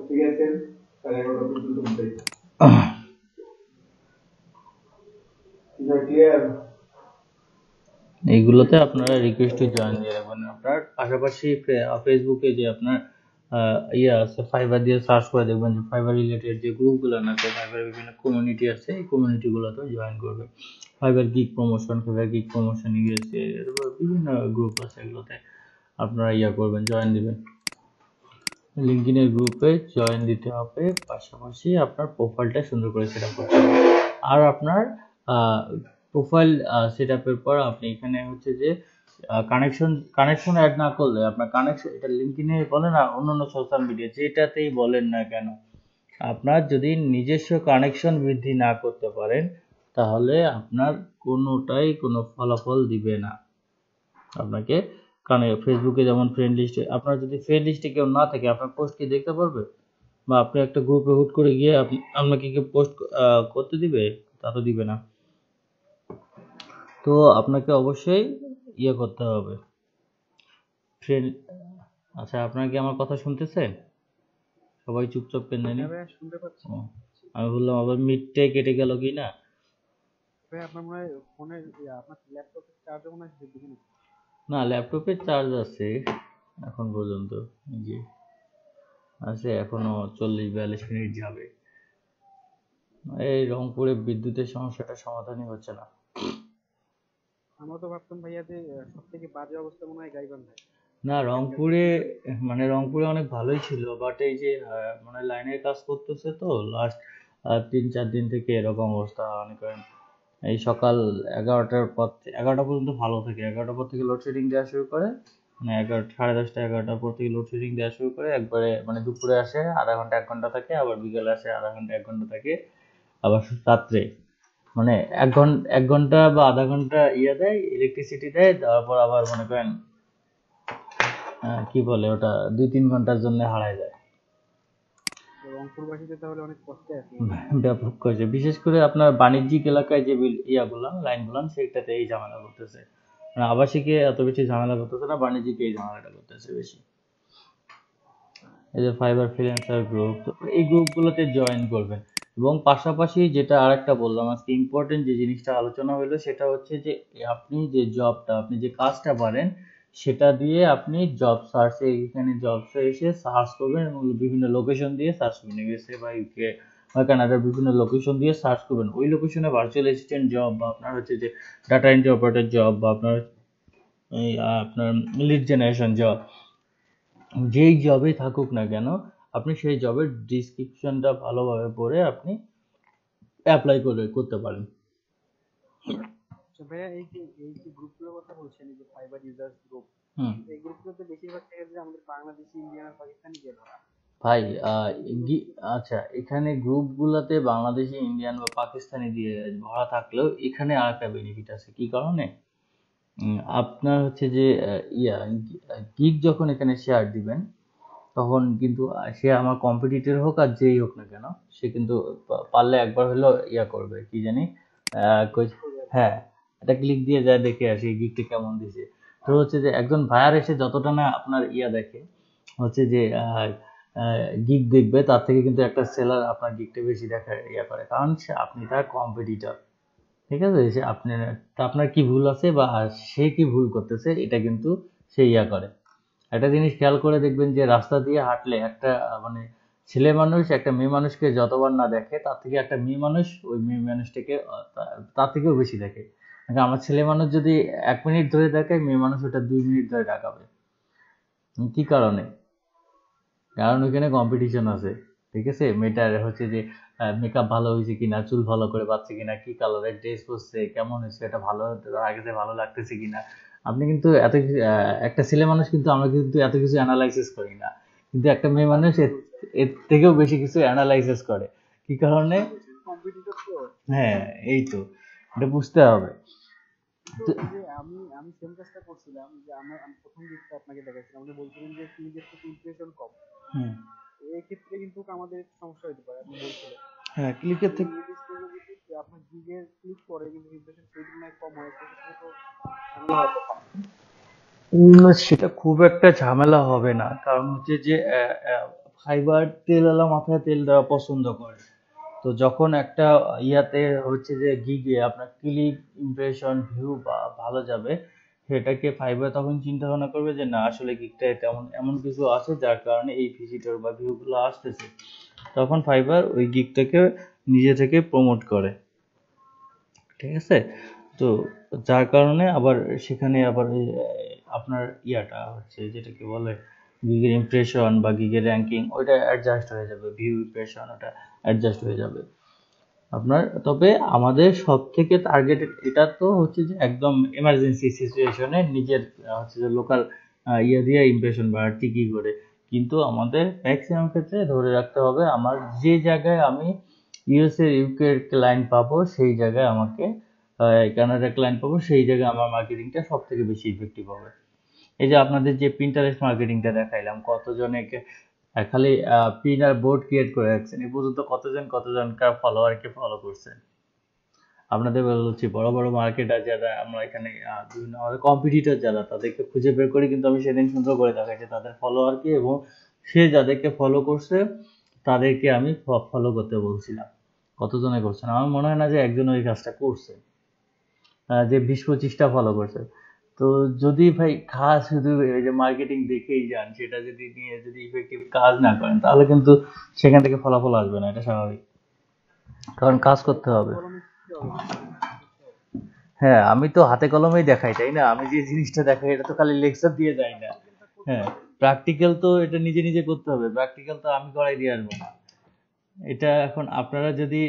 ঠিক আছে, ক্লিয়ার। এইগুলোতে আপনারা রিকোয়েস্টে জয়েন দিয়ে রাখবেন। আপনার পাশাপাশি ফেসবুকে যে আপনার ইয়ে আছে, ফাইবার দিয়ে সার্চ করে দেখবেন যে ফাইবার রিলেটেড যে গ্রুপগুলো আছে, ফাইবারের বিভিন্ন কমিউনিটি আছে, এই কমিউনিটিগুলোতে জয়েন করবে। Fibre gig promotion, fibre gig promotion USA, এরকম বিভিন্ন গ্রুপ আছে, এগুলোতে আপনারা করবেন, জয়েন দিবেন। লিঙ্কডইনের গ্রুপে জয়েন দিতে হবে, পাশাপাশি আপনার প্রোফাইলটা সুন্দর করে সেট আপ করতে হবে। আর আপনার প্রোফাইল সেট আপের পর আপনি এখানে হচ্ছে যে কানেকশন অ্যাড না করলে আপনার কানেকশন, এটা লিঙ্কডইনে বলেন আর অন্যান্য সোশ্যাল মিডিয়া যেটাতেই বলেন না কেন, আপনার যদি নিজস্ব কানেকশন বৃদ্ধি না করতে পারেন তাহলে আপনার কোনোটাই কোনো ফলাফল দিবে না আপনাকে। কারণ ফেসবুকে যেমন ফ্রেন্ড লিস্টে, আপনার যদি ফ্রেন্ড লিস্টে কেউ না থাকে আপনার পোস্ট কি দেখতে পারবে? বা আপনি একটা গ্রুপে হুট করে গিয়ে আপনাকে কেউ পোস্ট করতে দিবে? তা তো দিবে না। তো আপনাকে অবশ্যই করতে হবে ফ্রেন্ড। আচ্ছা, আপনার কি আমার কথা শুনতেছেন? সবাই চুপচাপ কেন জানি? হ্যাঁ ভাইয়া শুনতে পাচ্ছি। ও, আমি বললাম আবার মিডটে কেটে গেল কি না। ভাই আপনার মনে হয় ফোনের আপনার ল্যাপটপের চার্জও মনে হয় শেষের দিকে নাকি? না, ল্যাপটপে চার্জ আছে এখন পর্যন্ত, এই যে আছে, এখনো 40-42 মিনিট যাবে। এই রংপুরে বিদ্যুতের সমস্যাটা সমাধানই হচ্ছে না। আমরা তো ভাবতাম ভাইয়া যে সব থেকে বাজে অবস্থা মনে হয় গাইবান্ধায়। না, রংপুরে অনেক ভালোই ছিল, বাট এই যে মানে লাইনের কাজ করতেছে তো লাস্ট 3-4 দিন থেকে এরকম অবস্থা। মনে করেন এই সকাল 11টা পর্যন্ত ভালো থাকে, 11টার পর থেকে লোডশেডিং দেওয়া শুরু করে, মানে 10:30 11টার পর থেকে লোডশেডিং দেওয়া শুরু করে, একবারে মানে দুপুরে আসে আধা ঘন্টা 1 ঘন্টা থাকে, আবার বিকেলে আসে আধা ঘন্টা 1 ঘন্টা থাকে, আবার রাত্রে মানে 1 ঘন্টা বা আধা ঘন্টা দেয়, ইলেকট্রিসিটি দেয়, তারপর আবার মনে করেন কি বলে ওটা 2-3 ঘন্টার জন্য হারায় যায়। রংপুরবাসীদের তাহলে অনেক কষ্টে আছে। ব্যাপক করেছে, বিশেষ করে আপনার বাণিজ্যিক এলাকায় যে লাইন গুলান সেটাতে এই ঝামেলা করতেছে, মানে আবাসিকে এত বেশি ঝামেলা করতেছে না, বাণিজ্যিকে এই ঝামেলাটা করতেছে বেশি। এই যে ফাইবার ফ্রিল্যান্সার গ্রুপ, এই গ্রুপগুলোতে জয়েন করবেন। এবং পাশাপাশি যেটা আরেকটা বললাম আজকে ইম্পর্টেন্ট যে জিনিসটা আলোচনা হলো সেটা হচ্ছে যে আপনি যে জবটা, আপনি যে কাজটা পারেন সেটা দিয়ে আপনি জব সার্চে, এখানে জবসে এসে সার্চ করবেন এবং বিভিন্ন লোকেশন দিয়ে সার্চ করবেন, ইউএসএ বা ইউকে বা কানাডার বিভিন্ন লোকেশন দিয়ে সার্চ করবেন। ওই লোকেশনে ভার্চুয়াল অ্যাসিস্ট্যান্ট জব বা আপনার হচ্ছে যে ডাটা এন্ট্রি অপারেটর জব বা আপনার লিড জেনারেশন জব, যেই জবে থাকুক না কেন আপনি সেই জবের ডিসক্রিপশনটা ভালোভাবে পড়ে আপনি অ্যাপ্লাই করতে পারেন। আচ্ছা ভাইয়া এই যে গ্রুপগুলোর কথা বলছেন, এই যে ফাইবার ইউজার্স গ্রুপ, হুম। এই গ্রুপগুলোতে বেশিরভাগ দেখা যায় আমাদের বাংলাদেশি, ইন্ডিয়ান আর পাকিস্তানি কে ধরা। ভাই আচ্ছা, এখানে গ্রুপগুলোতে বাংলাদেশি, ইন্ডিয়ান বা পাকিস্তানি দিয়ে ভরা থাকলেও এখানে আর একটা বেনিফিট আছে। কি কারণে? আপনার হচ্ছে যে গিগ যখন এখানে শেয়ার দিবেন তখন কিন্তু সে আমার কম্পিটিটর হোক আর যেই হোক না কেন, সে কিন্তু পারলে একবার হলেও করবে, কি জানি হ্যাঁ, এটা ক্লিক দিয়ে যায় দেখে আসি গিগটা কেমন দিছে। তো হচ্ছে যে একজন বায়ার এসে যতটা না আপনার দেখে হচ্ছে যে গিগ দেখবে, তার থেকে কিন্তু একটা সেলার আপনার গিগটা বেশি দেখা করে, কারণ আপনি তার কম্পিটিটর। ঠিক আছে, সে আপনার কি ভুল আছে বা সে কি ভুল করতেছে এটা কিন্তু সে করে। একটা জিনিস খেয়াল করে দেখবেন যে রাস্তা দিয়ে হাঁটলে একটা মানে ছেলে মানুষ একটা মেয়ে মানুষকে যতবার না দেখে তার থেকে একটা মেয়ে মানুষ ওই মেয়ে মানুষটাকে তার থেকেও বেশি দেখে। আমার ছেলে মানুষ যদি 1 মিনিট ধরে দেখে, মেয়ে মানুষ ওটা 2 মিনিট ধরে দেখাবে। কি কারণে? কারণ ওইখানে কম্পিটিশন আছে। ঠিক আছে, মেয়েটার হচ্ছে যে মেকআপ ভালো হয়েছে কিনা, চুল ভালো করে পাচ্ছে কিনা, কি কালারের ড্রেস পরছে, কেমন হয়েছে, এটা ভালো আগে ভালো লাগতেছে কিনা। আপনি কিন্তু এত একটা ছেলে মানুষ কিন্তু আমরা কিন্তু এত কিছু অ্যানালাইসিস করি না, কিন্তু একটা মেয়ে মানুষ এর থেকেও বেশি কিছু অ্যানালাইসিস করে। কি কারণে? কম্পিটিটর তো। হ্যাঁ, এই তো, এটা বুঝতে হবে। কিন্তু এই যে আমি সেম কাজটা করছিলাম, যে আমি প্রথম দিকটা আপনাকে দেখাচ্ছিলাম, আপনি বলছিলেন যে নিজের থেকে ইমপ্রেশন কম। হুম। এই ক্ষেত্রে কিন্তু আমাদের একটু সমস্যা হতে পারে। আপনি বলছিলেন হ্যাঁ, ক্লিকের থেকে নির্দিষ্ট যদি আপনার গিগের ক্লিক করে কিন্তু ইমপ্রেশন সেই তুলনায় কম হয়, সেক্ষেত্রে তো ঝামেলা হতে পারে। সেটা খুব একটা ঝামেলা হবে না, কারণ হচ্ছে যে ফাইবার তেলওয়ালা মাথায় তেল দেওয়া পছন্দ করে। তো যখন একটা হচ্ছে যে গিগে আপনার ক্লিক, ইমপ্রেশন, ভিউ বা ভালো যাবে, সেটাকে ফাইবার তখন চিন্তা ভাবনা করবে যে না আসলে গিগটা তেমন এমন কিছু আছে যার কারণে এই ভিজিটর বা ভিউগুলো আসতেছে, তখন ফাইবার ওই গিগটাকে নিজে থেকে প্রমোট করে, ঠিক আছে? তো যার কারণে আবার সেখানে আবার আপনার ইয়াটা হচ্ছে যেটাকে বলে গিগের ইমপ্রেশন বা গিগের র্যাঙ্কিং ওইটা অ্যাডজাস্ট হয়ে যাবে, ভিউ ইমপ্রেশন ওটা অ্যাডজাস্ট হয়ে যাবে আপনার। তবে আমাদের সব থেকে টার্গেটেড এটা তো হচ্ছে যে একদম এমার্জেন্সি সিচুয়েশনে নিজের হচ্ছে যে লোকাল ইয়ে দিয়ে ইমপ্রেশন বাড়াচ্ছি কি করে, কিন্তু আমাদের ম্যাক্সিমাম ক্ষেত্রে ধরে রাখতে হবে আমার যে জায়গায় আমি ইউএসএ ইউকে ক্লায়েন্ট পাবো সেই জায়গায় আমাকে কানাডার ক্লায়েন্ট পাবো সেই জায়গায় আমার মার্কেটিংটা সব থেকে বেশি ইফেক্টিভ হবে। এই যে আপনাদের যে প্রিন্টারেস্ট মার্কেটিংটা দেখাইলাম, কতজনে খালি পিন আর বোর্ড ক্রিয়েট করে রাখছেন, এ পর্যন্ত কতজনকার ফলোয়ারকে ফলো করছেন। আপনাদের বলছি বড় বড় মার্কেটার যারা আমরা এখানে বিভিন্ন আমাদের কম্পিটিটর যারা তাদেরকে খুঁজে বের করে কিন্তু আমি সেদিন সুন্দর করে দেখাচ্ছি তাদের ফলোয়ারকে, এবং সে যাদেরকে ফলো করছে তাদেরকে আমি ফলো করতে বলছিলাম। কতজনে করছেন? আমার মনে হয় না যে একজন ওই কাজটা করছে, যে 20-25টা ফলো করছে। তো যদি ভাই কাজ শুধু এই যে মার্কেটিং দেখেই যান, সেটা যদি নিয়ে যদি ইফেক্টিভ কাজ না করেন তাহলে কিন্তু সেখান থেকে ফলাফল আসবে না, এটা স্বাভাবিক, কারণ কাজ করতে হবে। কলমে শিখতে হবে। হ্যাঁ, আমি তো হাতে কলমেই দেখাই, তাই না? আমি যে জিনিসটা দেখাই এটা তো খালি লেকচার দিয়ে যাই না। প্র্যাকটিক্যালটা করতে হ্যাঁ, হবে। প্র্যাকটিক্যাল তো এটা নিজে নিজে করতে হবে, প্র্যাকটিক্যাল তো আমি করাই দিয়ে আসবো না। এটা এখন আপনারা যদি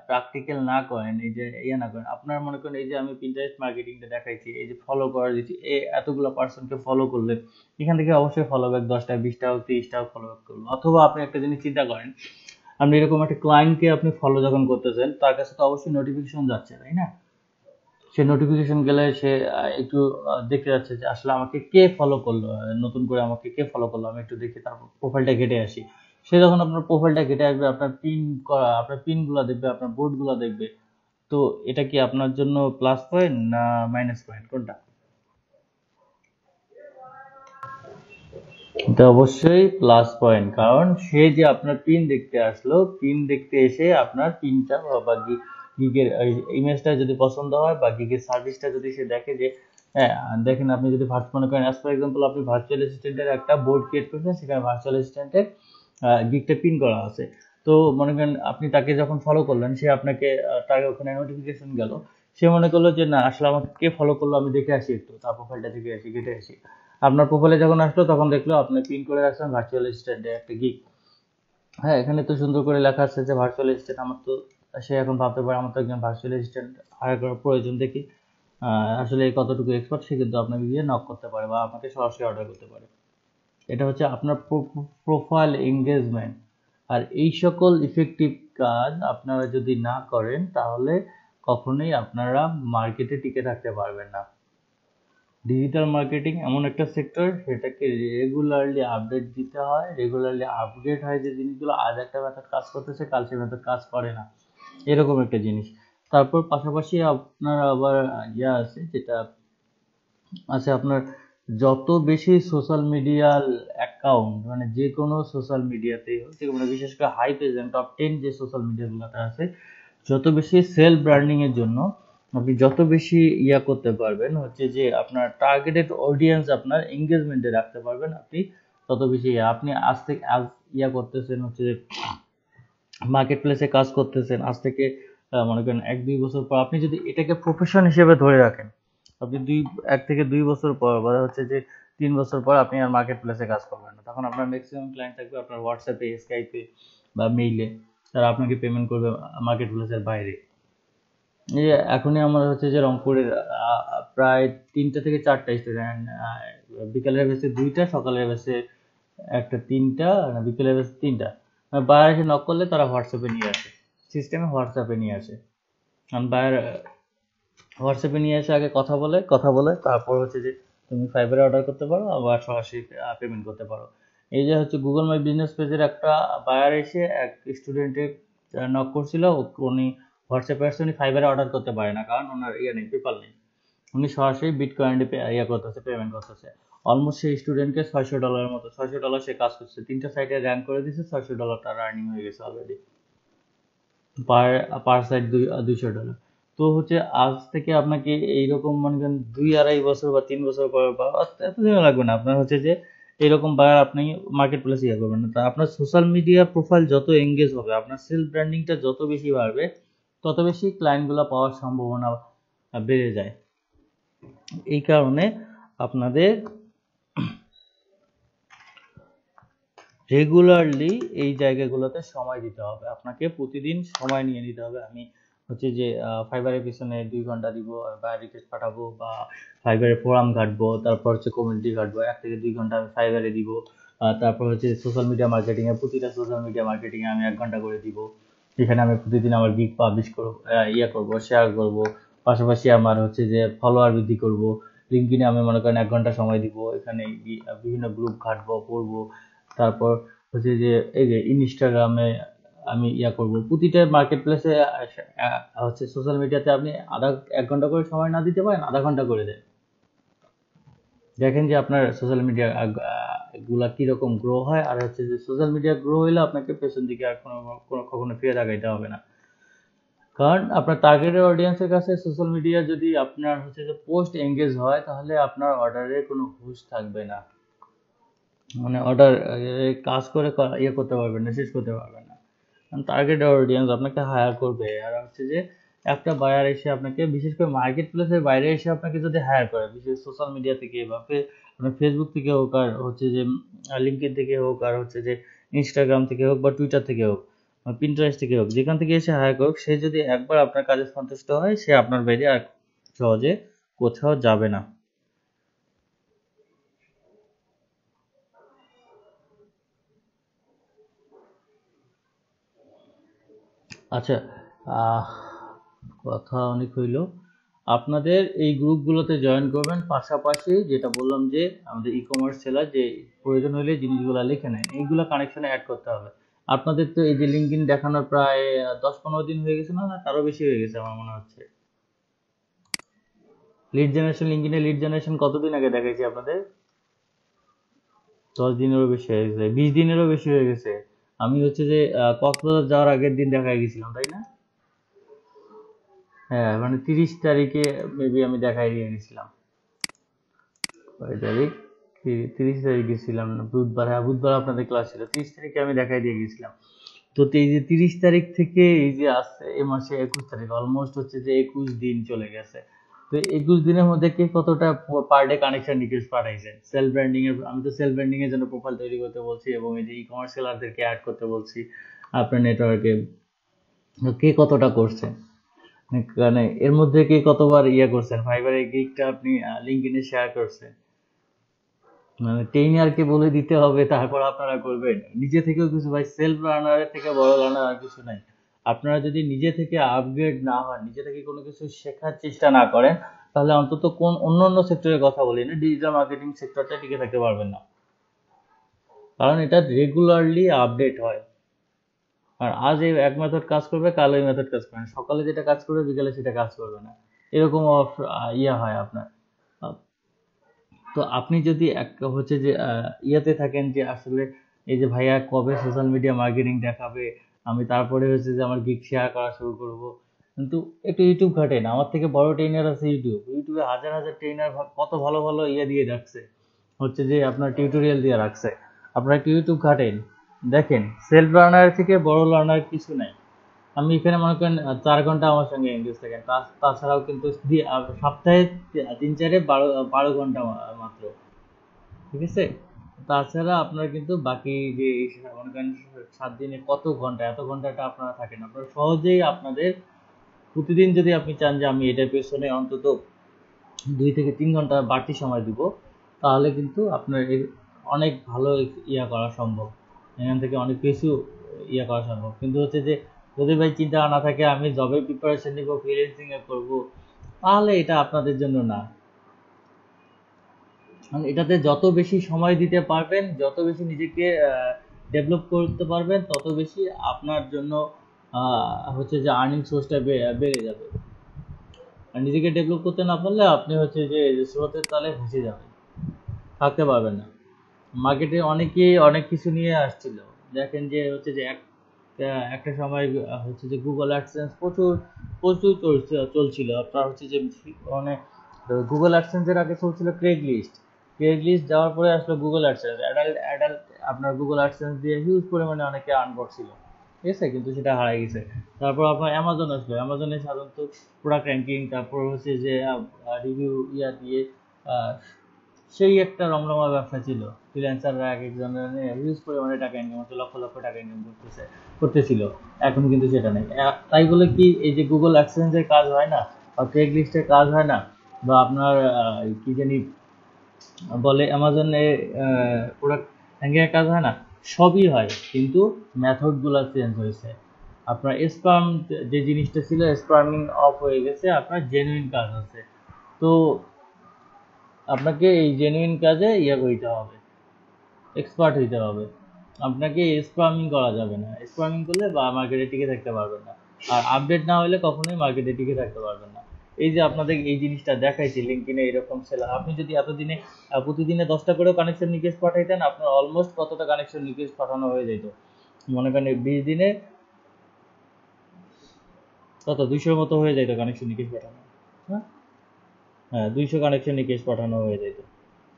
প্র্যাকটিক্যাল না করেন, এই যে ইয়ে না করেন, আপনারা মনে করেন এই যে আমি পিন্টারেস্ট মার্কেটিংটা দেখাইছি, এই যে ফলো করা দিচ্ছি, এতগুলো পার্সনকে ফলো করলে এখান থেকে অবশ্যই ফলো ব্যাক 10টা 20টা 30টা ফলো ব্যাক করলো। অথবা আপনি একটা জিনিস চিন্তা করেন, আপনি এরকম একটা ক্লায়েন্টকে আপনি ফলো যখন করতেছেন তার কাছে তো অবশ্যই নোটিফিকেশন যাচ্ছে, তাই না? সে নোটিফিকেশন গেলে সে একটু দেখতে যাচ্ছে যে আসলে আমাকে কে ফলো করলো, নতুন করে আমাকে কে ফলো করলো, আমি একটু দেখি, তারপর প্রোফাইলটা ঘেটে আসি। সে যখন আপনার প্রোফাইলটা ঘেটে আসবে, আপনার পিন করা আপনার পিনগুলো দেখবে, আপনার বোর্ডগুলো দেখবে, তো এটা কি আপনার জন্য প্লাস পয়েন্ট না মাইনাস পয়েন্ট, কোনটা? এটা অবশ্যই প্লাস পয়েন্ট, কারণ সে যে আপনার পিন দেখতে আসলো, পিন দেখতে এসে আপনার পিনটা বা গিগের ইমেজটা যদি পছন্দ হয় বা গিগের সার্ভিসটা যদি সে দেখে যে হ্যাঁ, দেখেন আপনি যদি মনে করেন অ্যাজ ফর এক্সাম্পল আপনি ভার্চুয়াল অ্যাসিস্ট্যান্টের একটা বোর্ড ক্রিয়েট করছেন, সেখানে ভার্চুয়াল অ্যাসিস্ট্যান্টের গিগটা পিন করা আছে। তো মনে করেন আপনি তাকে যখন ফলো করলেন, সে আপনাকে তার ওখানে নোটিফিকেশন গেল, সে মনে করলো যে না আসলে আমাকে কে ফলো করলো, আমি দেখে আসি একটু, তার প্রোফাইলটা দেখে আসি, ঘেটে আসি। আপনার প্রোফাইলে যখন আসলো তখন দেখলো আপনি পিন করে রাখছেন ভার্চুয়াল অ্যাসিস্ট্যান্টে একটা গিগ। হ্যাঁ, এখানে তো সুন্দর করে লেখা আছে যে ভার্চুয়াল অ্যাসিস্ট্যান্ট, আমার তো সে এখন ভাবতে পারে আমার তো একজন ভার্চুয়াল অ্যাসিস্ট্যান্ট হায়ার করার প্রয়োজন দেখি আসলে কতটুকু এক্সপার্ট, সে কিন্তু আপনাকে গিয়ে নক করতে পারে বা আপনাকে সরাসরি অর্ডার করতে পারে। এটা হচ্ছে আপনার প্রোফাইল এঙ্গেজমেন্ট। আর এই সকল ইফেক্টিভ কাজ আপনারা যদি না করেন তাহলে কখনোই আপনারা মার্কেটে টিকে থাকতে পারবেন না। ডিজিটাল মার্কেটিং এমন একটা সেক্টর, সেটাকে রেগুলারলি আপডেট দিতে হয়, রেগুলারলি আপডেট হয় যে জিনিসগুলো আজ একটা মেথড কাজ করতেছে কাল সে মেথড কাজ করে না, এরকম একটা জিনিস। তারপর পাশাপাশি আপনার আবার ইয়া আছে, যেটা আছে আপনার যত বেশি সোশ্যাল মিডিয়াল অ্যাকাউন্ট, মানে যে কোনো সোশ্যাল মিডিয়াতেই হোক, মানে বিশেষ করে হাই প্রেজেন্ট টপ 10 যে সোশ্যাল মিডিয়াগুলোতে আছে, যত বেশি সেলফ ব্র্যান্ডিং এর জন্য আপনি যত বেশি ইয়া করতে পারবেন, হচ্ছে যে আপনার টার্গেটেড অডিয়েন্স আপনার এঙ্গেজমেন্টে রাখতে পারবেন, আপনি তত বেশি আপনি আজ থেকে আজ ইয়া করতেছেন হচ্ছে যে মার্কেট প্লেসে কাজ করতেছেন, আজ থেকে মনে করেন 1-2 বছর পর আপনি যদি এটাকে প্রফেশন হিসেবে ধরে রাখেন, আপনি 1 থেকে 2 বছর পর বা হচ্ছে যে 3 বছর পর আপনি আর মার্কেট প্লেসে কাজ করবেন না, তখন আপনার ম্যাক্সিমাম ক্লায়েন্ট থাকবে আপনার হোয়াটসঅ্যাপে, স্কাইপে বা মেইলে, তারা আপনাকে পেমেন্ট করবে মার্কেট প্লেসের বাইরে। এই যে এখনই আমার হচ্ছে যে রংপুরের প্রায় 3টা থেকে 4টা স্টুডেন্ট, বিকালের বেসে 2টা, সকালের বেসে একটা, 3টা না বিকেলের বেসে 3টা, বায়ার এসে নক করলে তারা হোয়াটসঅ্যাপে নিয়ে আসে, সিস্টেমে হোয়াটসঅ্যাপে নিয়ে আসে। কারণ বায়ার হোয়াটসঅ্যাপে নিয়ে এসে আগে কথা বলে তারপর হচ্ছে যে তুমি ফাইবারে অর্ডার করতে পারো আবার সরাসরি পেমেন্ট করতে পারো। এই যে হচ্ছে গুগল মাই বিজনেস পেজের একটা বায়ার এসে এক স্টুডেন্টের নক করছিল, উনি হোয়াটসঅ্যাপে আসছে, উনি ফাইবারে অর্ডার করতে পারে না কারণ ওনার ইয়ে নেই, পেপাল নেই, উনি সরাসরি বিটকয়েনে ইয়ে করতেছে, পেমেন্ট করতেছে। অলমোস্ট সেই স্টুডেন্টকে $600 মতো, $600 সে কাজ করছে, 3টা সাইটে র্যাঙ্ক করে দিচ্ছে, $600 তার আর্নিং হয়ে গেছে অলরেডি, পার পার সাইট $200। তো হচ্ছে আজ থেকে আপনাকে এইরকম মনে করেন 2-2.5 বছর বা 3 বছর পর বা এতদিনও লাগবে না, আপনার হচ্ছে যে এরকম বায়ার আপনি মার্কেট প্লেসে ইয়ে করবেন না। তা আপনার সোশ্যাল মিডিয়া প্রোফাইল যত এঙ্গেজ হবে, আপনার সেলফ ব্র্যান্ডিংটা যত বেশি বাড়বে, তত বেশি ক্লায়েন্টগুলো পাওয়ার সম্ভাবনা বেড়ে যায়। এই কারণে আপনাদের রেগুলারলি এই জায়গাগুলোতে সময় দিতে হবে, আপনাকে প্রতিদিন সময় নিয়ে নিতে হবে। আমি হচ্ছে যে ফাইবারের পিছনে 2 ঘন্টা দিব বা রিকোয়েস্ট পাঠাবো বা ফাইবারে ফোরাম ঘাটবো, তারপর হচ্ছে কমিউনিটি ঘাটবো, 1 থেকে 2 ঘন্টা আমি ফাইবারে দিব। তারপর হচ্ছে সোশ্যাল মিডিয়া মার্কেটিং এ, প্রতিটা সোশ্যাল মিডিয়া মার্কেটিং এ আমি 1 ঘন্টা করে দিব। এখানে আমি প্রতিদিন আমার গিগ পাবলিশ করবো, করবো, শেয়ার করব। পাশাপাশি আমার হচ্ছে যে ফলোয়ার বৃদ্ধি করব। লিঙ্কডইনে আমি মনে করেন 1 ঘন্টা সময় দিব, এখানে বিভিন্ন গ্রুপ ঘাটবো, পড়বো। তারপর হচ্ছে যে এই যে ইনস্টাগ্রামে আমি করব। প্রতিটা মার্কেট প্লেসে হচ্ছে সোশ্যাল মিডিয়াতে আপনি 1 ঘন্টা করে সময় না দিতে পারেন, আধা ঘন্টা করে দেন। দেখেন যে আপনার সোশ্যাল মিডিয়া গুলা কিরকম গ্রো হয়। আর হচ্ছে যে সোশ্যাল মিডিয়া গ্রো হইলে আপনাকে পেছন দিকে আর কখনো ফিরে তাকাইতে হবে না। কারণ আপনার টার্গেটেড অডিয়েন্সের কাছে সোশ্যাল মিডিয়া যদি আপনার হচ্ছে যে পোস্ট এঙ্গেজ হয়, তাহলে আপনার অর্ডারের কোনো হুঁশ থাকবে না, মানে অর্ডার কাজ করে করতে পারবেন না, শেষ করতে পারবেন না। টার্গেট অডিয়েন্স আপনাকে হায়ার করবে। আর হচ্ছে যে একটা বায়ার এসে আপনাকে, বিশেষ করে মার্কেট প্লেসের বাইরে এসে আপনাকে যদি হায়ার করে, বিশেষ সোশ্যাল মিডিয়া থেকে বা ফেসবুক থেকে হোক, আর হচ্ছে যে লিঙ্কডইন থেকে হোক, আর হচ্ছে যে ইনস্টাগ্রাম থেকে হোক বা টুইটার থেকে হোক, পিন্টারেস্ট থেকে হোক, যেখান থেকে এসে হায়ার করুক, সে যদি একবার আপনার কাজে সন্তুষ্ট হয়, সে আপনার বাইরে আর সহজে কোথাও যাবে না। আচ্ছা, আহ কথা অনেক হইলো। আপনাদের এই গ্রুপগুলোতে জয়েন করবেন, পাশাপাশি যেটা বললাম যে আমাদের ই কমার্স সেলার যে প্রয়োজন হলে জিনিসগুলো লিখে নেয়, এইগুলো কানেকশনে অ্যাড করতে হবে। আপনাদের তো এই যে লিঙ্কডইন দেখানোর প্রায় 10-15 দিন হয়ে গেছে, না না তারও বেশি হয়ে গেছে আমার মনে হচ্ছে। লিড জেনারেশন, লিঙ্কডইনে লিড জেনারেশন কতদিন আগে দেখাইছি আপনাদের? 10 দিনেরও বেশি হয়ে গেছে, 20 দিনেরও বেশি হয়ে গেছে। আমি হচ্ছে যে কক্সবাজার যাওয়ার আগের দিন দেখাই গেছিলাম, তাই না? হ্যাঁ, মানে 30 তারিখে মেবি আমি দেখাই দিয়ে গেছিলাম। কয় তারিখ? 30 তারিখ গেছিলাম না, বুধবার। হ্যাঁ, বুধবার আপনাদের ক্লাস ছিল, 30 তারিখে আমি দেখাই দিয়ে গেছিলাম। তো এই যে 30 তারিখ থেকে এই যে আসছে এ মাসে 21 তারিখ, অলমোস্ট হচ্ছে যে 21 দিন চলে গেছে। তো 21 দিনের মধ্যে কে কতটা পার ডে কানেকশন রিকোয়েস্ট পাঠাইছেন? সেলফ ব্র্যান্ডিং এর, আমি তো সেলফ ব্র্যান্ডিং এর জন্য প্রোফাইল তৈরি করতে বলছি, এবং এই যে ই কমার্স সেলারদেরকে অ্যাড করতে বলছি আপনার নেটওয়ার্কে, কে কতটা করছেন? মানে এর মধ্যে কে কতবার করছেন, ফাইবারের গিগটা আপনি লিঙ্কডইনে শেয়ার করছেন? মানে ট্রেইনারকে বলে দিতে হবে, তারপর আপনারা করবেন? নিজে থেকেও কিছু, ভাই সেলফ লার্নারের থেকে বড় লার্নার আর কিছু নাই। আপনারা যদি নিজে থেকে আপগ্রেড না হন, নিজে থেকে কোনো কিছু শেখার চেষ্টা না করেন, তাহলে অন্তত অন্য অন্য সেক্টরের কথা বলি না, ডিজিটাল মার্কেটিং সেক্টরটা টিকে থাকতে পারবেন না। কারণ এটা রেগুলারলি আপডেট হয়। আর আজ এই এক মেথড কাজ করবে, কাল ওই মেথড কাজ করবে না, সকালে যেটা কাজ করবে বিকালে সেটা কাজ করবে না, এরকম হয় আপনার। তো আপনি যদি হচ্ছে যে থাকেন যে আসলে এই যে ভাইয়া কবে সোশ্যাল মিডিয়া মার্কেটিং দেখাবে, আমি তারপরে হচ্ছে যে আমার গিগ শেয়ার করা শুরু করব, কিন্তু একটু ইউটিউব ঘাটেন। আমার থেকে বড় ট্রেনার আছে ইউটিউবে হাজার হাজার ট্রেনার কত ভালো ভালো দিয়ে রাখছে, হচ্ছে যে আপনার টিউটোরিয়াল দিয়ে রাখছে। আপনারা একটু ইউটিউব ঘাটেন, দেখেন সেলফ লার্নার থেকে বড় লার্নার কিছু নাই। আমি এখানে মনে করেন 4 ঘন্টা আমার সঙ্গে এঙ্গেজ থাকেন, তাছাড়াও কিন্তু সপ্তাহে 3-4-এ 12 ঘন্টা মাত্র, ঠিক আছে? তাছাড়া আপনার কিন্তু বাকি যে মনে করেন 7 দিনে কত ঘন্টা, এত ঘন্টাটা আপনারা থাকেন। আপনারা সহজেই আপনাদের প্রতিদিন যদি আপনি চান যে আমি এটার পেছনে অন্তত 2 থেকে 3 ঘন্টা বাড়তি সময় দিব, তাহলে কিন্তু আপনার অনেক ভালো করা সম্ভব, এখান থেকে অনেক কিছু করা সম্ভব। কিন্তু হচ্ছে যে যদি ভাই চিন্তা না থাকে আমি জবের প্রিপারেশন নিব, ফ্রিল্যান্সিং এ করব, তাহলে এটা আপনাদের জন্য না। কারণ এটাতে যত বেশি সময় দিতে পারবেন, যত বেশি নিজেকে ডেভেলপ করতে পারবেন, তত বেশি আপনার জন্য হচ্ছে যে আর্নিং সোর্সটা বেড়ে যাবে। আর নিজেকে ডেভেলপ করতে না পারলে আপনি হচ্ছে যে স্রোতের তালে ভেসে যাবেন, থাকতে পারবেন না। মার্কেটে অনেকেই অনেক কিছু নিয়ে আসছিল, দেখেন যে হচ্ছে যে একটা সময় হচ্ছে যে গুগল অ্যাডসেন্স প্রচুর প্রচুর চলছিল। আপনার হচ্ছে যে মানে গুগল অ্যাডসেন্সের আগে চলছিল ক্রেগলিস্ট যাওয়ার পরে আসলো গুগল অ্যাডসেন্স। অ্যাডাল্ট আপনার গুগল অ্যাডসেন্স দিয়ে হিউজ পরিমাণে অনেকে আর্ন করছিল, ঠিক আছে, কিন্তু সেটা হারাই গেছে। তারপর আপনার অ্যামাজন আসলো, অ্যামাজনে সাধারণত প্রোডাক্ট র্যাঙ্কিং, তারপর হচ্ছে যে রিভিউ ইয়া দিয়ে আহ, সেই একটা রমরমা ব্যবসা ছিল। ফ্রিল্যান্সাররা এক একজনের হিউজ পরিমাণে টাকা ইনকাম করতে, লক্ষ লক্ষ টাকা ইনকাম করতেছিল। এখন কিন্তু সেটা নেই। তাই বলে কি এই যে গুগল অ্যাডসেন্সের কাজ হয় না, বা ক্রেগ লিস্টের কাজ হয় না, বা আপনার কি জানি বলে অ্যামাজনে প্রোডাক্ট র্যাঙ্কিংয়ের কাজ হয় না? সবই হয়, কিন্তু মেথডগুলো চেঞ্জ হয়েছে। আপনার স্পাম যে জিনিসটা ছিল, স্পামিং অফ হয়ে গেছে, আপনার জেনুইন কাজ আছে। তো আপনাকে এই জেনুইন কাজে করতে হবে, এক্সপার্ট হইতে হবে। আপনাকে স্পামিং করা যাবে না। স্পামিং করলে বা মার্কেটে টিকে থাকতে পারবেন না। আর আপডেট না হলে কখনোই মার্কেটে টিকে থাকতে পারবেন না। এই যে আপনাদের এই জিনিসটা দেখাইছি লিঙ্কডইনে এরকম সেলার, আপনি যদি এতদিনে প্রতিদিনে 10টা করেও কানেকশন রিকোয়েস্ট পাঠাইতেন, আপনার অলমোস্ট কতটা কানেকশন রিকোয়েস্ট পাঠানো হয়ে যেত? মনে করেন 20 দিনে কত 200 মতো হয়ে যেত কানেকশন রিকোয়েস্ট পাঠানো। হ্যাঁ, হ্যাঁ, 200 কানেকশন রিকোয়েস্ট পাঠানো হয়ে যেত।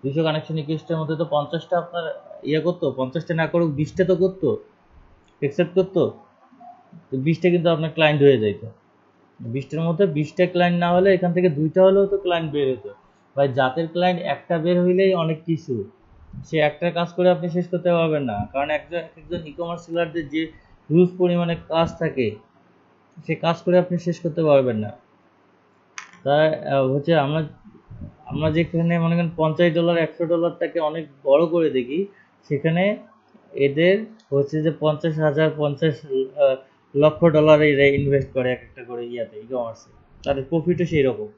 200 কানেকশন রিকোয়েস্টের মধ্যে তো 50টা আপনার করতো, 50টা না করুক 20টা তো করতো, অ্যাকসেপ্ট করতো। তো 20টা কিন্তু আপনার ক্লায়েন্ট হয়ে যেত। 20টার মধ্যে 20টা ক্লায়েন্ট না হলে এখান থেকে 2টা হলেও তো ক্লায়েন্ট বের হতো। ভাই, জাতের ক্লায়েন্ট একটা বের হইলেই অনেক কিছু। সে একটা কাজ করে আপনি শেষ করতে পারবেন না, কারণ একজন ই কমার্স সেলারদের যে হিউজ পরিমাণে কাজ থাকে, সে কাজ করে আপনি শেষ করতে পারবেন না। তাই হচ্ছে আমরা আমরা যেখানে মনে করেন $50 $100টাকে অনেক বড় করে দেখি, সেখানে এদের হচ্ছে যে 50,000 লক্ষ ডলার এরা ইনভেস্ট করে এক একটা করে ই কমার্সে। তাদের প্রফিটও সেই রকম।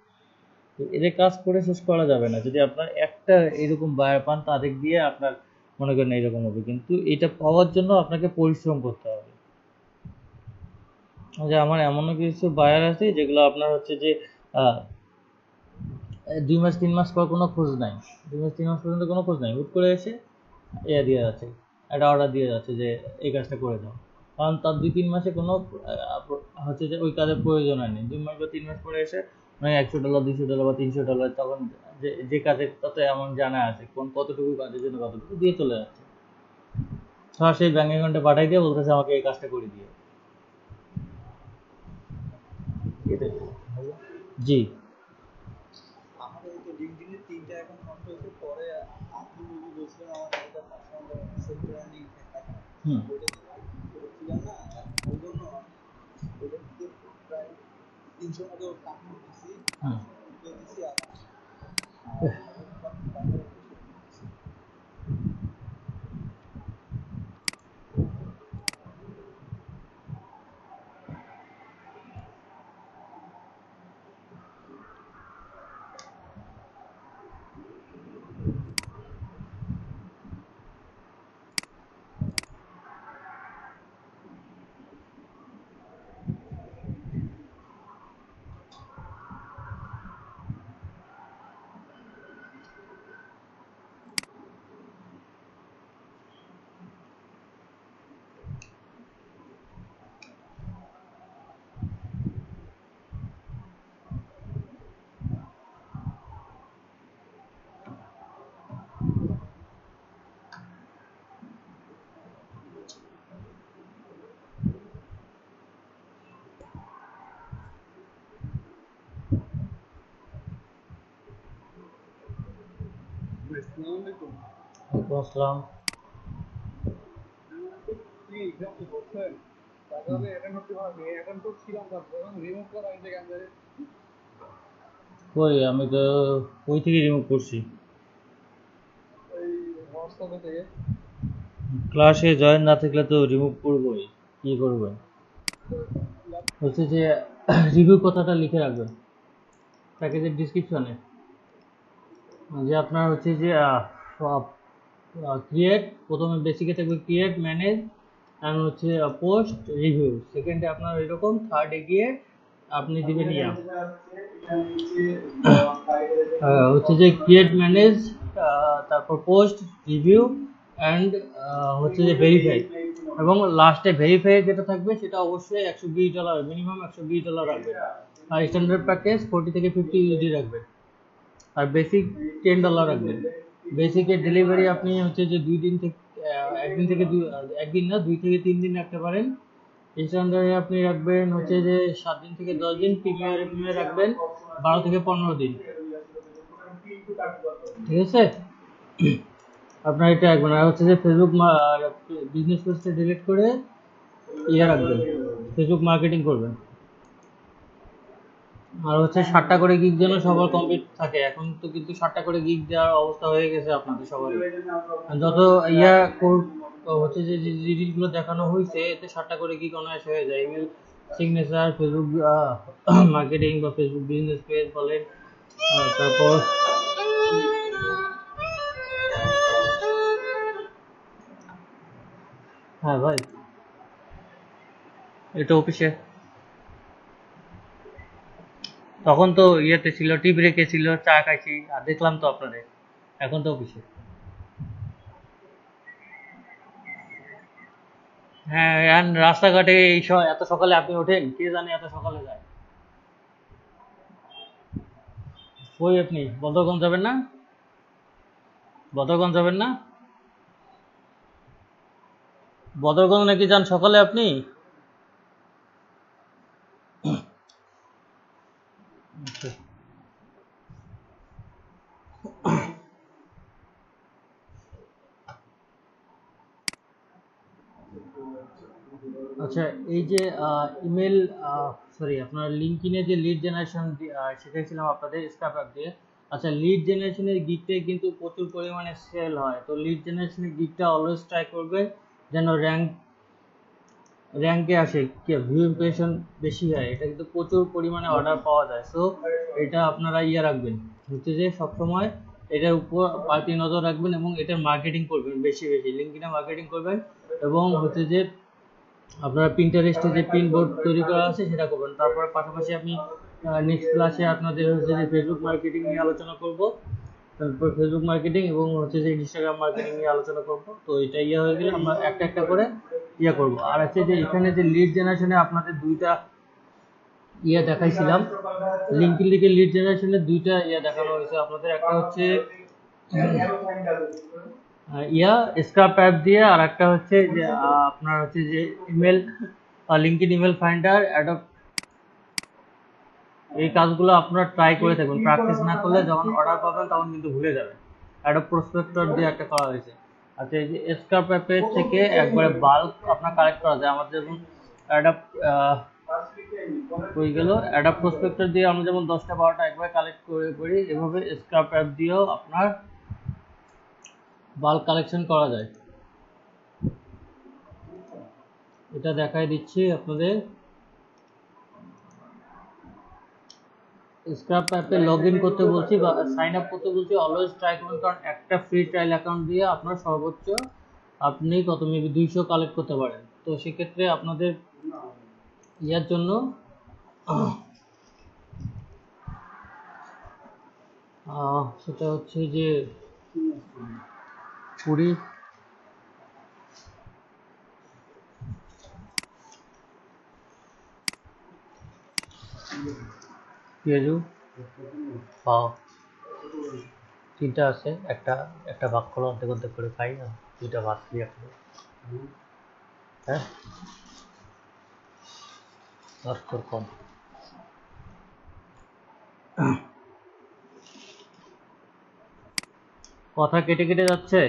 তো এদের কাজ করে শেষ করা যাবে না। যদি আপনার একটা এরকম বায়ার পান, তাদের দিয়ে আপনার মনে করেন এইরকম হবে, কিন্তু এটা পাওয়ার জন্য আপনাকে পরিশ্রম করতে হবে। যে আমার এমনও কিছু বায়ার আছে যেগুলো আপনার হচ্ছে যে 2 মাস 3 মাস পর কোনো খোঁজ নাই, 2 মাস 3 মাস পর্যন্ত কোনো খোঁজ নাই, হুট করে এসে দিয়ে যাচ্ছে, একটা অর্ডার দিয়ে যাচ্ছে যে এই কাজটা করে দাও। কারণ তার 2-3 মাসে কোনো হচ্ছে যে ওই কাজের প্রয়োজন হয়নি। 2 মাস বা 3 মাস পরে এসে মানে $100 $200 বা $300 তখন যে কাজের তত এমন জানা আছে কোন কতটুকু কাজের জন্য কতটুকু দিয়ে চলে যাচ্ছে, সরাসরি ব্যাঙ্ক অ্যাকাউন্টে পাঠাই দিয়ে বলতেছে আমাকে এই কাজটা করে দিয়ে। এটাই। জি। আমাদের তো লিঙ্কডইনে 3টা অ্যাকাউন্ট নষ্ট হয়েছে। পরে আপনি যদি বলছিলেন আমার একটা পার্সোনাল সেলফ রানিং অ্যাকাউন্ট, হুম। ওইটা করেছিলাম না, ওই জন্য ওইটা থেকে প্রায় 300 মতো টাকা দিচ্ছি, হুম। দিচ্ছি। আর আসসালামু আলাইকুম। ওয়ালাইকুম আসসালাম। কি এক্সাম করছেন? তারপরে অ্যাটেন্ড করতে পারবে, অ্যাটেন্ড করছিলাম, তারপর রিমুভ করা হয়েছে কেন জানি। কই আমি তো ওই থেকে রিমুভ করছি। ওই হোয়াটসঅ্যাপে থেকে। ক্লাসে জয়েন না থাকলে তো রিমুভ করবোই, কি করবেন? হচ্ছে যে রিভিউ কথাটা লিখে রাখবেন প্যাকেজের ডিসক্রিপশনে, যে আপনার হচ্ছে যে ক্রিয়েট, প্রথমে বেসিকে থাকবে ক্রিয়েট, ম্যানেজ, আর হচ্ছে পোস্ট, রিভিউ। সেকেন্ডে আপনার এরকম, থার্ডে গিয়ে আপনি দিবেন হচ্ছে যে ক্রিয়েট, ম্যানেজ, তারপর পোস্ট, রিভিউ অ্যান্ড হচ্ছে যে ভেরিফাই। এবং লাস্টে ভেরিফাই যেটা থাকবে সেটা অবশ্যই $120, মিনিমাম $120 রাখবেন। আর স্ট্যান্ডার্ড প্যাকেজ 40 থেকে 50 ইউএসডি রাখবেন। আর বেসিক $10 রাখবেন। বেসিকের ডেলিভারি আপনি হচ্ছে যে 2 দিন থেকে একদিন না 2 থেকে 3 দিন রাখতে পারেন। স্ট্যান্ডার্ডে আপনি রাখবেন হচ্ছে যে 7 দিন থেকে 10 দিন, প্রিমিয়ারে রাখবেন 12 থেকে 15 দিন। ঠিক আছে, আপনার এটা রাখবেন। আর হচ্ছে যে ফেসবুক বিজনেস পেজটা ডিলিট করে রাখবেন, ফেসবুক মার্কেটিং করবেন। আর হচ্ছে 60টা করে গিগ যেন সবার কমপ্লিট থাকে। এখন তো কিন্তু 60টা করে গিগ দেওয়ার অবস্থা হয়ে গেছে আপনাদের সবারই। যত হচ্ছে যে জিনিসগুলো দেখানো হয়েছে এতে 60টা করে গিগ অনায়াস হয়ে যায়। ইমেল সিগনেচার, ফেসবুক মার্কেটিং বা ফেসবুক বিজনেস পেজ বলেন, তারপর হ্যাঁ ভাই, এটা অফিসে তখন তো ইয়েতে ছিল, টি ব্রেকে ছিল, চা খাইছি আর দেখলাম তো আপনাদের। এখন তো অফিসে। হ্যাঁ, রাস্তাঘাটে এই এত সকালে আপনি ওঠেন? কে জানে এত সকালে যায়। কই আপনি বদরগঞ্জ যাবেন না? বদরগঞ্জ যাবেন না? বদরগঞ্জ নাকি যান সকালে আপনি? আচ্ছা, এই যে ইমেল আপনার লিঙ্কডইনে যে লিড জেনারেশন শিখেছিলাম আপনাদের স্ক্রাপ অ্যাপ দিয়ে। আচ্ছা, লিড জেনারেশনের গিগটা কিন্তু প্রচুর পরিমাণে সেল হয়। তো লিড জেনারেশনের গিগটা অলওয়েজ ট্রাই করবে যেন র্যাঙ্কে আসে, ভিউ ইমপ্রেশন বেশি হয়। এটা কিন্তু প্রচুর পরিমাণে অর্ডার পাওয়া যায়। সো এটা আপনারা রাখবেন হচ্ছে যে সবসময় এটার উপর পাল্টি নজর রাখবেন এবং এটার মার্কেটিং করবেন বেশি বেশি, লিঙ্কডইনে মার্কেটিং করবেন। এবং হচ্ছে যে আপনারা পিন্টারেস্টে যে পিন বোর্ড তৈরি করা আছে সেটা করবেন। তারপর পাশাপাশি আমি নেক্সট ক্লাসে আপনাদের হচ্ছে যে ফেসবুক মার্কেটিং নিয়ে আলোচনা করব। তারপর ফেসবুক মার্কেটিং এবং হচ্ছে যে ইনস্টাগ্রাম মার্কেটিং নিয়ে আলোচনা করব। তো এটা হয়ে গেলে আমরা একটা একটা করে করব। আর হচ্ছে যে এখানে যে লিড জেনারেশনে আপনাদের দুইটা দেখাইছিলাম, লিঙ্কডইন থেকে লিড জেনারেশনের দুইটা দেখানো হয়েছে আপনাদের। একটা হচ্ছে স্ক্রাপ অ্যাপ দিয়ে, আর একটা হচ্ছে যে আপনার হচ্ছে যে ইমেল লিঙ্কডইন ইমেল ফাইন্ডার অ্যাডপ। এই কাজগুলো আপনারা ট্রাই করে থাকবেন। প্র্যাকটিস না করলে যখন অর্ডার পাবেন তখন কিন্তু ভুলে যাবেন। অ্যাডপ প্রসপেক্টর দিয়ে একটা করা হয়েছে। আচ্ছা, এই যে স্ক্রাপ অ্যাপের থেকে একবারে বাল্ক আপনার কালেক্ট করা যায়। আমাদের যেমন অ্যাডপ হয়ে গেল, অ্যাডপ প্রসপেক্টর দিয়ে আমরা যেমন 10টা 12টা একবারে কালেক্ট করে করি, এভাবে স্ক্রাপ অ্যাপ দিয়েও আপনার বাল্ক কালেকশন করা যায়। এটা দেখাই দিচ্ছি আপনাদের। স্ক্রাপ অ্যাপে লগ ইন করতে বলছি বা সাইন আপ করতে বলছি, অলওয়েজ ট্রাই করুন, কারণ একটা ফ্রি ট্রায়াল অ্যাকাউন্ট দিয়ে আপনার সর্বোচ্চ আপনি কত মেবি 200 কালেক্ট করতে পারেন। তো সেক্ষেত্রে আপনাদের জন্য সেটা হচ্ছে যে 20 পেঁয়াজু তিনটা আছে, একটা ভাগ করো, অর্ধেক অর্ধেক করে খাই, আর দুইটা ভাগ দিয়ে হ্যাঁ কম। কথা কেটে কেটে যাচ্ছে।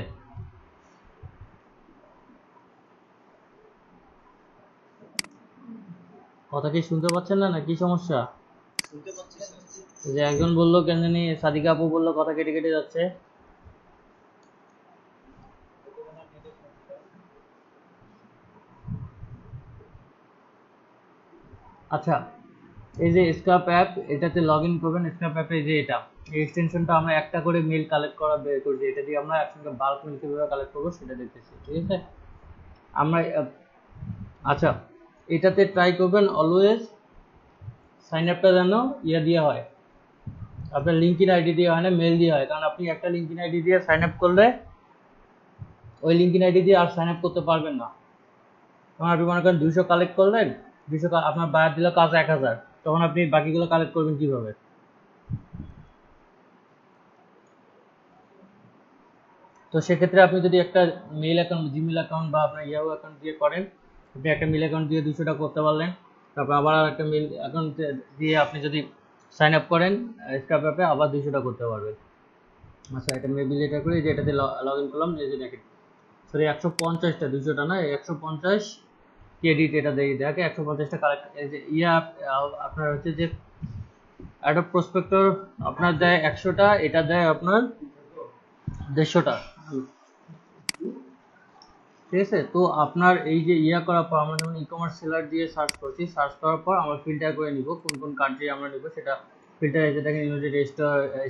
কথা কি শুনতে পাচ্ছেন না, নাকি সমস্যা? শুনতে পাচ্ছি স্যার। যে একজন বললো কেন জানি, সাদিকা আপু বললো কথা কেটে কেটে যাচ্ছে। আচ্ছা, এই যে স্ক্রাপ অ্যাপ, এটাতে লগ ইন করবেন। স্ক্রাপ অ্যাপে যে এই এক্সটেনশনটা আমরা একটা করে মেল কালেক্ট করা বের করছি, এটা দিয়ে আমরা একসঙ্গে বাল্ক মেল কিভাবে কালেক্ট করবো সেটা দেখতেছি। ঠিক আছে, আমরা আচ্ছা এটাতে ট্রাই করবেন অলওয়েজ সাইন আপটা যেন দিয়ে হয়, আপনার লিঙ্কইন আইডি দিয়ে হয় না, মেল দিয়ে হয়। কারণ আপনি একটা লিঙ্কইন আইডি দিয়ে সাইন আপ করলে ওই লিঙ্কইন আইডি দিয়ে আর সাইন আপ করতে পারবেন না। তখন আপনি মনে করেন 200 কালেক্ট করলেন, 200 আপনার বায়ার দিল কাজ 1000, তখন আপনি বাকিগুলো কালেক্ট করবেন কিভাবে? তো সেক্ষেত্রে আপনি যদি একটা মেইল অ্যাকাউন্ট, জিমেল অ্যাকাউন্ট বা আপনার ইয়াহু অ্যাকাউন্ট দিয়ে করেন, আপনি একটা মেইল অ্যাকাউন্ট দিয়ে 200টা করতে পারলেন, তারপর আবার একটা মেইল অ্যাকাউন্ট দিয়ে আপনি যদি সাইন আপ করেন স্ক্র্যাপ অ্যাপে, আবার 200টা করতে পারবেন। আচ্ছা, এটা মেবি যেটা করি যে এটাতে লগ ইন করলাম, যে দেখেন সরি 150টা, 200টা না, 150 ক্রেডিট এটা দিয়ে দেখে 150টা কালেক্ট। এই যে আপনার হচ্ছে যে অ্যাডোব প্রসপেক্টর আপনার দেয় 100টা, এটা দেয় আপনার 150টা, ঠিক আছে। তো আপনার এই যে করার পর আমরা যখন ই কমার্স সেলার দিয়ে সার্চ করছি, সার্চ করার পর আমরা ফিল্টার করে নিব কোন কোন কান্ট্রি আমরা নিব, সেটা ফিল্টার এসে দেখেন United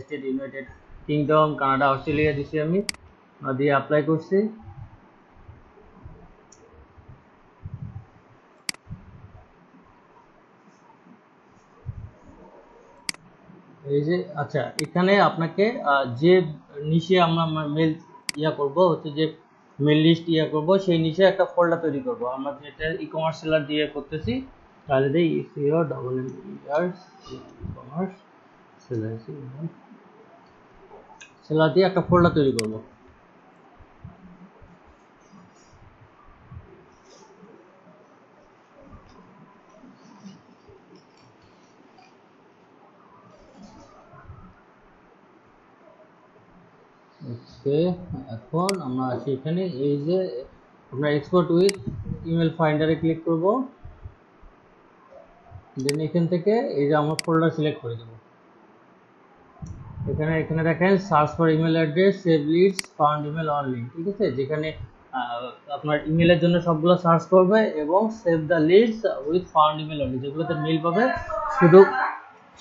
state, United kingdom, Canada, Australia দিছি আমি, দিয়ে অ্যাপ্লাই করছি। এই যে আচ্ছা, এখানে আপনাকে যে নিচে আমরা মেল করব হচ্ছে যে মেল লিস্ট করব, সেই নিচে একটা ফোল্ডার তৈরি করব। আমরা যেটা ই কমার্স সেলার দিয়ে করতেছি, তাহলে দেই SEO double M e-commerce seller দিয়ে একটা ফোল্ডার তৈরি করব। ওকে, এখন আমরা আসি এখানে, এই যে আমরা এক্সপোর্ট উইথ ইমেল ফাইন্ডারে ক্লিক করব, দেন এখান থেকে এই যে আমরা ফোল্ডার সিলেক্ট করে দেব। এখানে দেখেন search for email address, save leads, found email only, ঠিক আছে। যেখানে আপনার ইমেলের জন্য সবগুলো সার্চ করবে এবং save the leads with found email only, যেগুলোতে মেল পাবে শুধু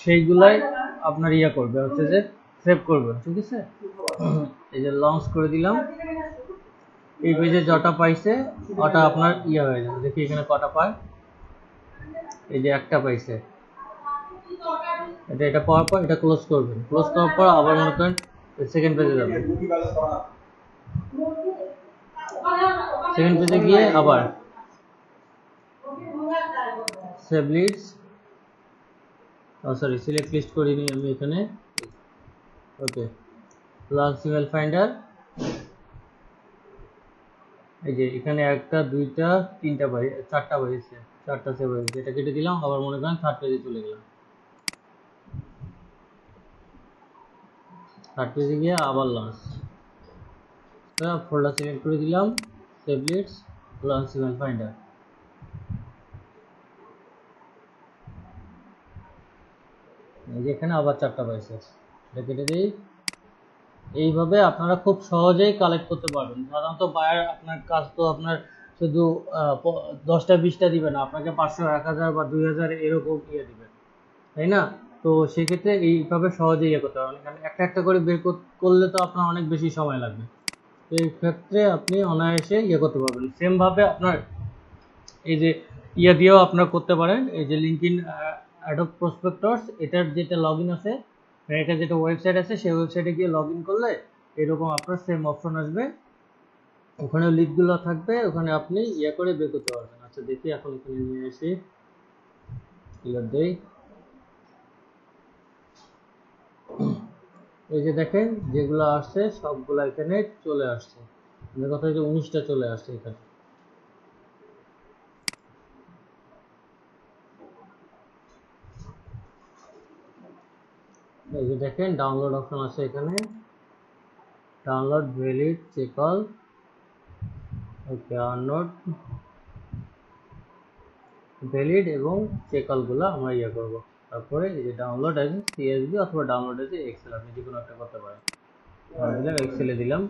সেইগুলাই আপনার করবে, হচ্ছে যে সেভ করবে, ঠিক আছে। এই যে লঞ্চ করে দিলাম, এই পেজে যটা পাইছে ওটা আপনার হয়ে যাবে। দেখি এখানে কটা পায়, এই যে একটা পাইছে, এটা পাওয়ার পর এটা ক্লোজ করবেন, ক্লোজ করার পর আবার মনে করেন সেকেন্ড পেজে যাবেন, সেকেন্ড পেজে গিয়ে আবার save leads, sorry select list করিনি আমি এখানে, ওকে, লঞ্চ ইমেল ফাইন্ডার, এই যে এখানে একটা, দুইটা, তিনটা চারটা হয়েছে, চারটা সেভ হয়েছে, এটা কেটে দিলাম, আবার মনে করেন থার্ড পেজে চলে গেলাম, থার্ড পেজে গিয়ে আবার লঞ্চ, ফোল্ডার সিলেক্ট করে দিলাম, save leads, launch email finder, এই যে এখানে আবার চারটা পাইছে, এটা কেটে দিই। এইভাবে আপনারা খুব সহজেই কালেক্ট করতে পারবেন। সাধারণত বায়ার আপনার কাজ তো আপনার শুধু 10টা 20টা দিবে না, আপনাকে 500, 1000 বা 2000 এরকম দিবে, তাই না? তো সেক্ষেত্রে এইভাবে সহজেই করতে পারবেন। কারণ একটা একটা করে বের করলে তো আপনার অনেক বেশি সময় লাগবে, তো এই ক্ষেত্রে আপনি অনায়াসে করতে পারবেন। সেম ভাবে আপনার এই যে দিয়েও আপনারা করতে পারেন। এই যে লিঙ্কডইন অ্যাডোব প্রসপেক্টরস, এটার যেটা লগইন আছে, এটা যেটা ওয়েবসাইট আছে, সেই ওয়েবসাইটে গিয়ে লগইন করলে এরকম আপনার সেম অপশন আসবে, ওখানে লিঙ্কগুলো থাকবে, ওখানে আপনি করে বের করতে পারবেন। আচ্ছা দেখি, এখন এখানে নিয়ে আসি, ক্লিয়ার দেই। এই যে দেখেন যেগুলো আসছে সবগুলো এখানে চলে আসছে, আমার কথা যে 19টা চলে আসছে এখানে। এই যে দেখেন ডাউনলোড অপশন আছে এখানে, ডাউনলোড ভ্যালিড চেকল, ওকে, ডাউনলোড ভ্যালিড এবং চেকলগুলো আমরা করব। তারপরে এই যে ডাউনলোড আছে সিএসভি অথবা ডাউনলোড আছে এক্সেল, আপনি যে কোনো একটা করতে পারেন। দিলাম এক্সেলে দিলাম,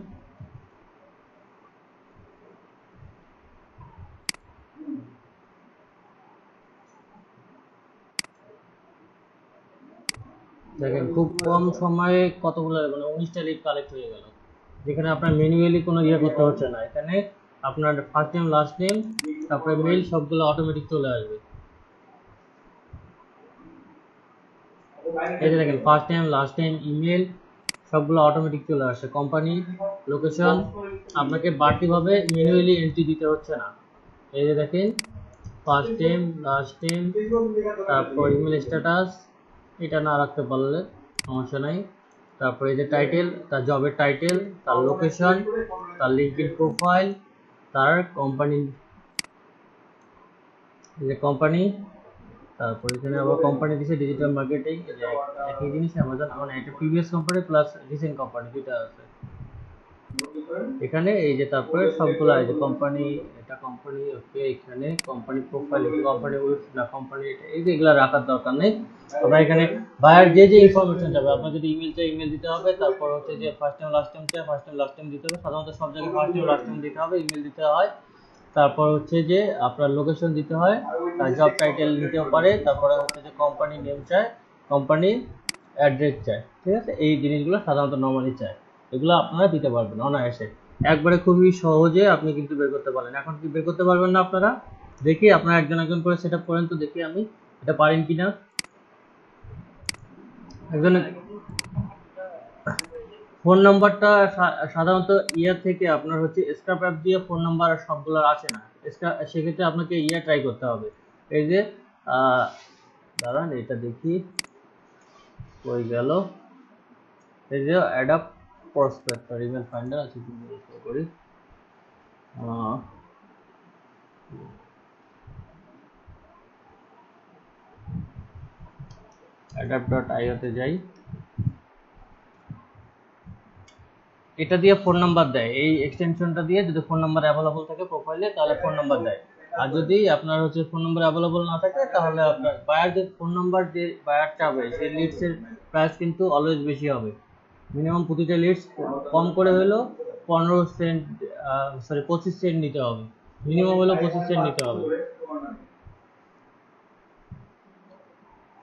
দেখেন খুব কম সময়ে কতগুলো, মানে 19টা লিড কালেক্ট হয়ে গেল, যেখানে আপনার ম্যানুয়ালি কোনো করতে হচ্ছে না। এখানে আপনার ফার্স্ট নেম, লাস্ট নেম, তারপরে মেইল সবগুলো অটোমেটিক চলে আসবে। এই যে দেখেন first name, last name, email সবগুলো অটোমেটিক চলে আসে। কোম্পানি, লোকেশন, আপনাকে বাড়তিভাবে ম্যানুয়ালি এন্ট্রি দিতে হচ্ছে না। এই যে দেখেন ফার্স্ট নেম, লাস্ট নেম, তারপর ইমেল স্ট্যাটাস, এটা না রাখতে পারলে সমস্যা নাই। তারপর এই যে টাইটেল, তার জবের টাইটেল, তার লোকেশন, তার লিঙ্কডইন প্রোফাইল, তার কোম্পানি, এই যে কোম্পানি, তারপর এখানে আবার কোম্পানি দিছে ডিজিটাল মার্কেটিং, এই যে একই জিনিস অ্যামাজন, মানে এটা previous company plus recent company দুইটা আছে এখানে। এই যে তারপরে সবগুলো এই যে কোম্পানি, এটা কোম্পানি, ওকে, এখানে কোম্পানি প্রোফাইল, কোম্পানি উইথ না কোম্পানি, এই যে এগুলো রাখার দরকার নেই। আমরা এখানে বায়ার যে যে ইনফরমেশন যাবে, আপনার যদি ইমেল চাই ইমেল দিতে হবে, তারপর হচ্ছে যে ফার্স্ট টাইম লাস্ট টাইম চাই ফার্স্ট টাইম লাস্ট টাইম দিতে হবে, সাধারণত সব জায়গায় ফার্স্ট টাইম লাস্ট টাইম দিতে হবে, ইমেল দিতে হয়। তারপর হচ্ছে যে আপনার লোকেশন দিতে হয়, জব টাইটেল নিতেও পারে, তারপরে হচ্ছে যে কোম্পানি নেম চায়, কোম্পানি অ্যাড্রেস চায়, ঠিক আছে। এই জিনিসগুলো সাধারণত নর্মালি চায়, এগুলো আপনারা দিতে পারবেন অনায়াসে, একবারে খুবই সহজে আপনি কিন্তু বের করতে পারেন। এখন কি বের করতে পারবেন না আপনারা? দেখি আপনারা একজন একজন করে সেট আপ করেন তো, দেখি আমি এটা পারেন কিনা। একজন ফোন নাম্বারটা সাধারণত ইয়ার থেকে আপনার হচ্ছে স্ক্র্যাপ অ্যাপ দিয়ে ফোন নাম্বার সবগুলোর আসে না, সেক্ষেত্রে আপনাকে ইয়া ট্রাই করতে হবে। এই যে দাঁড়ান এটা দেখি কই গেল, এই যে অ্যাডাপ প্রসপেক্টর ইমেল ফাইন্ডার আছে কি করি, adapt.io তে যাই, এটা দিয়ে ফোন নাম্বার দেয়, এই এক্সটেনশনটা দিয়ে যদি ফোন নাম্বার অ্যাভেলেবল থাকে প্রোফাইলে তাহলে ফোন নাম্বার দেয়। আর যদি আপনার হচ্ছে ফোন নাম্বার অ্যাভেলেবল না থাকে তাহলে আপনার বায়ার যে ফোন নাম্বার যে বায়ার চাবে সেই লিডসের প্রাইস কিন্তু অলওয়েজ বেশি হবে। মিনিমাম প্রতিটা লিডস কম করে হলেও 15 সেন্ট, সরি 25 সেন্ট নিতে হবে, মিনিমাম হলেও 25 সেন্ট নিতে হবে।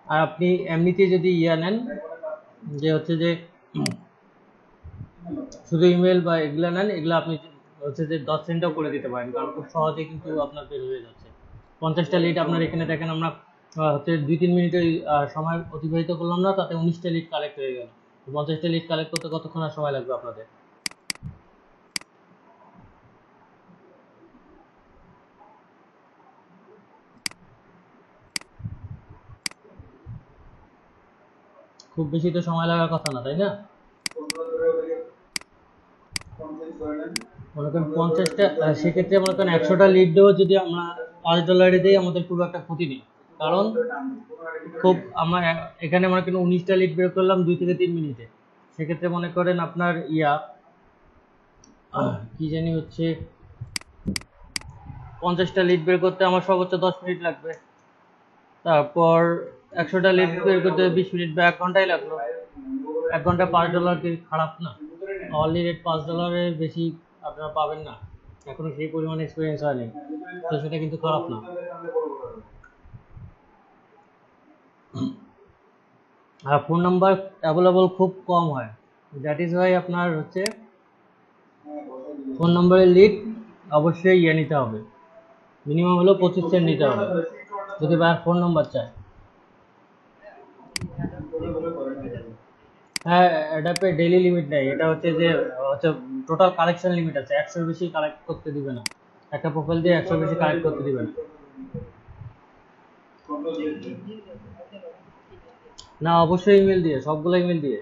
আর আপনি এমনিতে যদি ইয়া নেন, যে হচ্ছে যে শুধু ইমেল বা এগুলা নেন, এগুলো আপনি হচ্ছে যে 10 সেন্টও করে দিতে পারেন, কারণ খুব সহজে কিন্তু আপনার বের হয়ে যাচ্ছে। 50টা লিড আপনার এখানে দেখেন, আমরা হচ্ছে 2-3 মিনিটের সময় অতিবাহিত করলাম না, তাতে 19টা লিড কালেক্ট হয়ে গেল। 50টা লিড কালেক্ট করতে কতক্ষণ আর সময় লাগবে আপনাদের? খুব বেশি তো সময় লাগার কথা না, তাই না? মনে করেন 50টা, সেক্ষেত্রে মনে করেন 100টা লিড দেওয়া যদি আমরা $5 দিই, আমাদের খুব একটা ক্ষতি নেই, কারণ খুব আমরা এখানে মনে করেন 19টা লিড বের করলাম 2 থেকে 3 মিনিটে, সেক্ষেত্রে মনে করেন আপনার ইয়া কি জানি হচ্ছে 50টা লিড বের করতে আমার সর্বোচ্চ 10 মিনিট লাগবে, তারপর 100টা লিড বের করতে 20 মিনিট বা 1 ঘন্টাই লাগলো। 1 ঘন্টা $5 কি খারাপ না? অনলি রেট $5 বেশি আপনারা পাবেন না, এখনো সেই পরিমাণ এক্সপিরিয়েন্স হয়নি, তো সেটা কিন্তু খারাপ না। আর ফোন নাম্বার অ্যাভেলেবল খুব কম হয়, দ্যাট ইজ ওয়াই আপনার হচ্ছে ফোন নাম্বারের লিড অবশ্যই ইয়ে নিতে হবে, মিনিমাম হলো 25 সেন্ট নিতে হবে যদি ভাইয়ের ফোন নাম্বার চায়। হ্যাঁ, অ্যাডাপে ডেইলি লিমিট নেই, এটা হচ্ছে যে হচ্ছে টোটাল কালেকশন লিমিট আছে, 100 বেশি কালেক্ট করতে দিবে না, একটা প্রোফাইল দিয়ে 100 বেশি কালেক্ট করতে দিবে না। না, অবশ্যই ইমেল দিয়ে, সবগুলো ইমেল দিয়ে,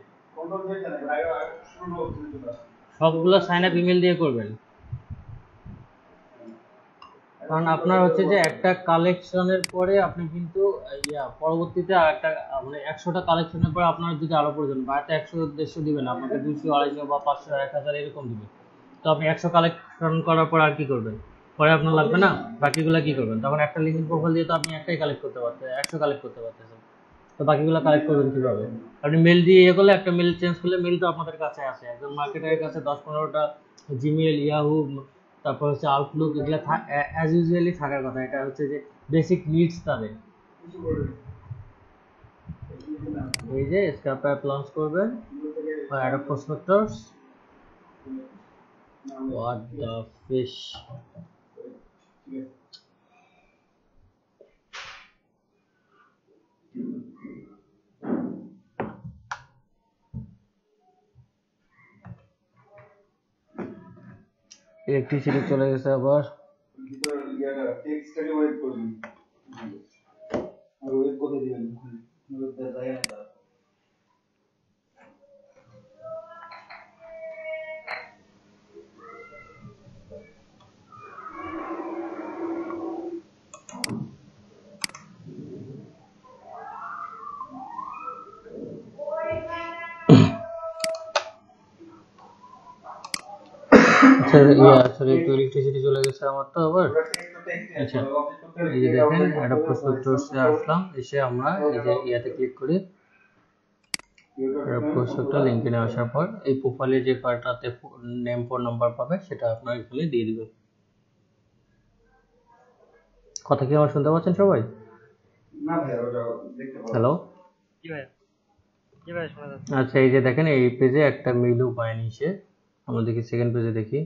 সবগুলো সাইন আপ ইমেল দিয়ে করবেন, কারণ আপনার হচ্ছে যে একটা কালেকশনের পরে আপনি কিন্তু পরবর্তীতে আর একটা মানে 100টা কালেকশনের পরে আপনার যদি আরো প্রয়োজন, বা একটা 100-150 দিবে না আপনাকে, 200-250 বা 500-1000 এরকম দিবে, তো আপনি 100 কালেকশন করার পর আর কি করবেন? পরে আপনার লাগবে না, বাকিগুলো কি করবেন? তখন একটা লিঙ্কিং প্রোফাইল দিয়ে তো আপনি একটাই কালেক্ট করতে পারতেন, 100 কালেক্ট করতে পারতেছেন, তো বাকিগুলো কালেক্ট করবেন কিভাবে? আপনি মেল দিয়ে ইয়ে করলে, একটা মেল চেঞ্জ করলে মেল তো আপনাদের কাছে আসে, একজন মার্কেটারের কাছে 10-15টা জিমেল, ইয়াহু, তারপর হচ্ছে আউটলুক, এগুলো অ্যাজ ইউজুয়ালি থাকার কথা, এটা হচ্ছে যে বেসিক নিডস তাদের। এই যে স্ক্র্যাপ অ্যাপ লঞ্চ করবেন, অ্যাডাপ প্রসপেক্টরস, হোয়াট দ্য ফিশ, ইলেকট্রিসিটি চলে গেছে আবার। ইয়াটা টেক্সটটাকে ওয়েট করবেন আর ওয়েট করে দিবেন যায় না তার আচ্ছা আসলে একটু ইলেকট্রিসিটি চলে গেছে আমার তো আবার। আচ্ছা এই যে দেখেন একটা প্রসপেক্টসে আসলাম, এসে আমরা এই যে ইয়াতে ক্লিক করি, প্রসপেক্টর লিঙ্কে আসার পর এই প্রোফাইলে যে পার্টটাতে নেম ফোন নাম্বার পাবে সেটা আপনার এখানে দিয়ে দিবেন। কথা কি আমার শুনতে পাচ্ছেন সবাই? না ভাই ওটা দেখতে পাবো। হ্যালো, কি ভাই শোনা যাচ্ছে? আচ্ছা এই যে দেখেন এই পেজে একটা মেইলও পায়নি সে। আমরা দেখি সেকেন্ড পেজে দেখি।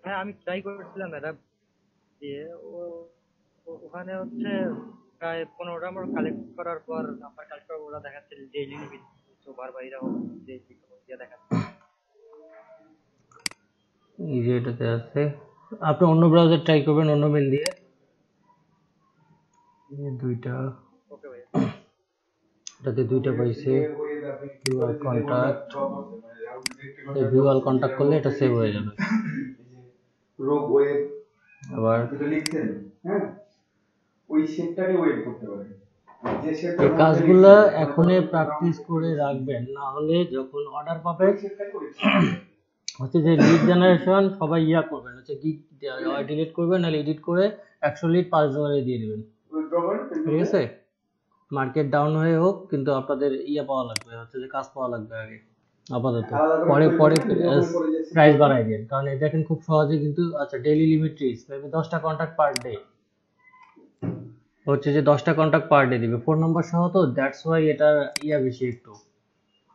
হ্যাঁ আমি ট্রাই করেছিলাম এটা দিয়ে, ওখানে হচ্ছে প্রায় 15টা আমার কালেক্ট করার পর নাম্বার কালেক্ট করার ওরা দেখাচ্ছে ডেইলি লিমিট, তো বারবার এরকম দিয়ে দেখাচ্ছে। এই যে এটাতে আছে, আপনি অন্য ব্রাউজার ট্রাই করবেন অন্য মেল দিয়ে। এই দুইটা, ওকে ভাই। এটাতে দুইটা পাইছে, ভিউ অল কন্টাক্ট। এই ভিউ অল কন্টাক্ট করলে এটা সেভ হয়ে যাবে। রোগ ওয়েব আবার যেটা লিখছেন, হ্যাঁ ওই শেপটাকে ওয়েব করতে পারেন। যে শেপটা এই কাজগুলো এখনই প্র্যাকটিস করে রাখবেন, না হলে যখন অর্ডার পাবেন হচ্ছে যে লিড জেনারেশন সবাই ইয়া করবেন, হচ্ছে গিগ ডিলিট করবেন নাহলে এডিট করে 100 লিড $5 দিয়ে দিবেন, ঠিক আছে? মার্কেট ডাউন হয়ে হোক কিন্তু আপনাদের ইয়া পাওয়া লাগবে, হচ্ছে যে কাজ পাওয়া লাগবে আগে আপাতত, পরে পরে প্রাইস বাড়াই দিন। কারণ এই দেখেন খুব সহজে কিন্তু, আচ্ছা ডেইলি লিমিট রিচ মেবি 10টা কন্ট্যাক্ট পার ডে, হচ্ছে যে 10টা কন্ট্যাক্ট পার ডে দিবে ফোন নাম্বার সহ, তো দ্যাটস ওয়াই এটার ইয়া বেশি, একটু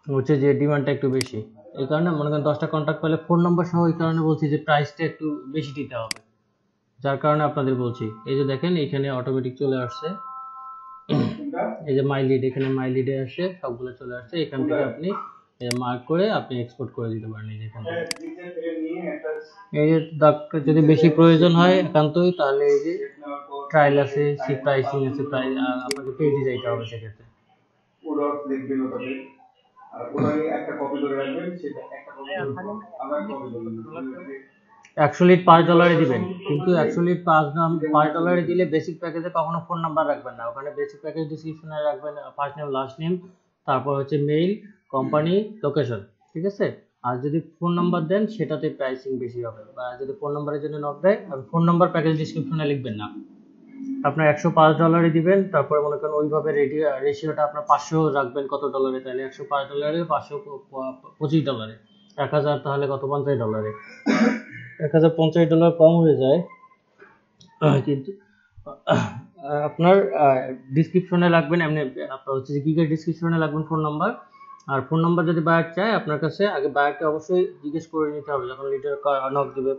হচ্ছে যে ডিমান্ডটা একটু বেশি। এই কারণে মনে করেন 10টা কন্ট্যাক্ট পেলে ফোন নাম্বার সহ, এই কারণে বলছি যে প্রাইসটা একটু বেশি দিতে হবে, যার কারণে আপনাদের বলছি। এই যে দেখেন এখানে অটোমেটিক চলে আসছে, এই যে মাই লিড, এখানে মাই লিডে আসে সবগুলো চলে আসছে। এখান থেকে আপনি মার্ক করে আপনি এক্সপোর্ট করে দিতে পারেন এই যে এখান থেকে। এই যে যদি বেশি প্রয়োজন হয় একান্তই, তাহলে এই যে ট্রায়াল আছে, সি প্রাইসিং আছে, প্রাইস আপনাকে পেজে যাইতে হবে সেক্ষেত্রে। ওডর লিখবেন ওটাতে, আর ওটাকে একটা কপি করে রাখবেন, সেটা একটা কপি আমরা কপি করব। 100 লিড $5 দিবেন, কিন্তু 100 লিড $5 দিলে বেসিক প্যাকেজে কখনো ফোন নাম্বার রাখবেন না। ওখানে বেসিক প্যাকেজ ডিসক্রিপশনে রাখবেন ফার্স্ট নেম লাস্ট নেম, তারপর হচ্ছে মেইল, কোম্পানি, লোকেশন, ঠিক আছে? আর যদি ফোন নাম্বার দেন সেটাতে প্রাইসিং বেশি হবে। বা যদি ফোন নাম্বারের জন্য নক দেয়, ফোন নাম্বার প্যাকেজ ডিসক্রিপশনে লিখবেন না। আপনার $105 দিবেন, তারপরে মনে করেন ওইভাবে রেশিওটা আপনার 500 রাখবেন কত ডলারে, তাহলে $105 $525, 1000 তাহলে কত $50, $1050 কম হয়ে যায়। কিন্তু আপনার ডিসক্রিপশনে লাগবেন, এমনি আপনার হচ্ছে যে গিগের ডিসক্রিপশনে লাগবেন ফোন নাম্বার। আর ফোন নাম্বার যদি বায়ার চায় আপনার কাছে, আগে বায়ারকে অবশ্যই জিজ্ঞেস করে নিতে হবে যখন লিডের নক দেবে,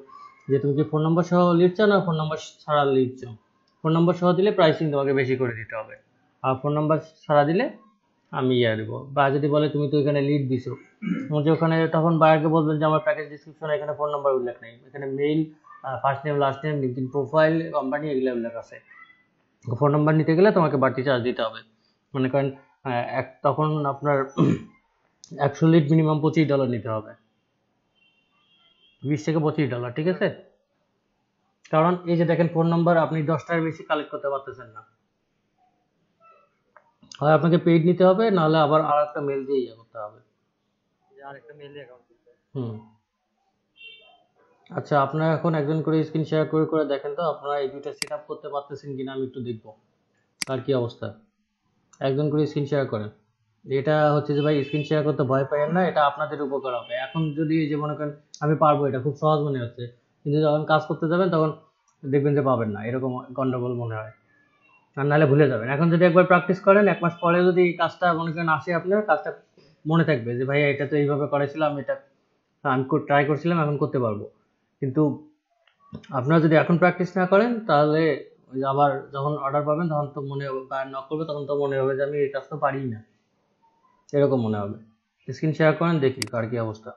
যে তুমি কি ফোন নাম্বার সহ লিড চাও না ফোন নাম্বার ছাড়া লিড চাও। ফোন নাম্বার সহ দিলে প্রাইসিং তোমাকে বেশি করে দিতে হবে, আর ফোন নাম্বার ছাড়া দিলে আমি ইয়ে দেবো। বা যদি বলে তুমি তো এখানে লিড দিছো, যে ওখানে তখন বায়ারকে বলবেন যে আমার প্যাকেজ ডিসক্রিপশনে এখানে ফোন নাম্বার উল্লেখ নেই, এখানে mail, first name last name, LinkedIn profile, company এগুলো উল্লেখ আছে। ফোন নাম্বার নিতে গেলে তোমাকে বাড়তি চার্জ দিতে হবে। মনে করেন তখন আপনার 100 লিড মিনিমাম $25 নিতে হবে, 20 থেকে $25, ঠিক আছে? কারণ এই যে দেখেন ফোন নাম্বার আপনি 10টার বেশি কালেক্ট করতে পারতেছেন না, হয় আপনাকে পেইড নিতে হবে, নাহলে আবার আর একটা মেল দিয়ে ইয়ে করতে হবে। আরেকটা মেইল অ্যাকাউন্ট দিতে। আচ্ছা আপনারা এখন একজন করে স্ক্রিন শেয়ার করে করে দেখেন তো আপনারা এই দুইটা সেট আপ করতে পারতেছেন কিনা, আমি একটু দেখবো আর কি অবস্থা। একজন করে স্ক্রিন শেয়ার করেন। এটা হচ্ছে যে ভাই স্ক্রিন শেয়ার করতে ভয় পাইয়েন না, এটা আপনাদের উপকার হবে। এখন যদি যে মনে করেন আমি পারবো, এটা খুব সহজ মনে হচ্ছে, কিন্তু যখন কাজ করতে যাবেন তখন দেখবেন যে পাবেন না, এরকম গন্ডগোল মনে হয়, আর নাহলে ভুলে যাবেন। এখন যদি একবার প্র্যাকটিস করেন, 1 মাস পরে যদি কাজটা মনে করেন আসে, আপনার কাজটা মনে থাকবে যে ভাই এটা তো এইভাবে করেছিলাম, এটা আমি ট্রাই করছিলাম, এখন করতে পারবো। কিন্তু আপনারা যদি এখন প্র্যাকটিস না করেন, তাহলে আবার যখন অর্ডার পাবেন তখন তো মনে হবে, বা নক করবে তখন তো মনে হবে যে আমি এই কাজ তো পারিই না, এরকম মনে হবে। স্ক্রিন শেয়ার করেন, দেখি কার কি অবস্থা।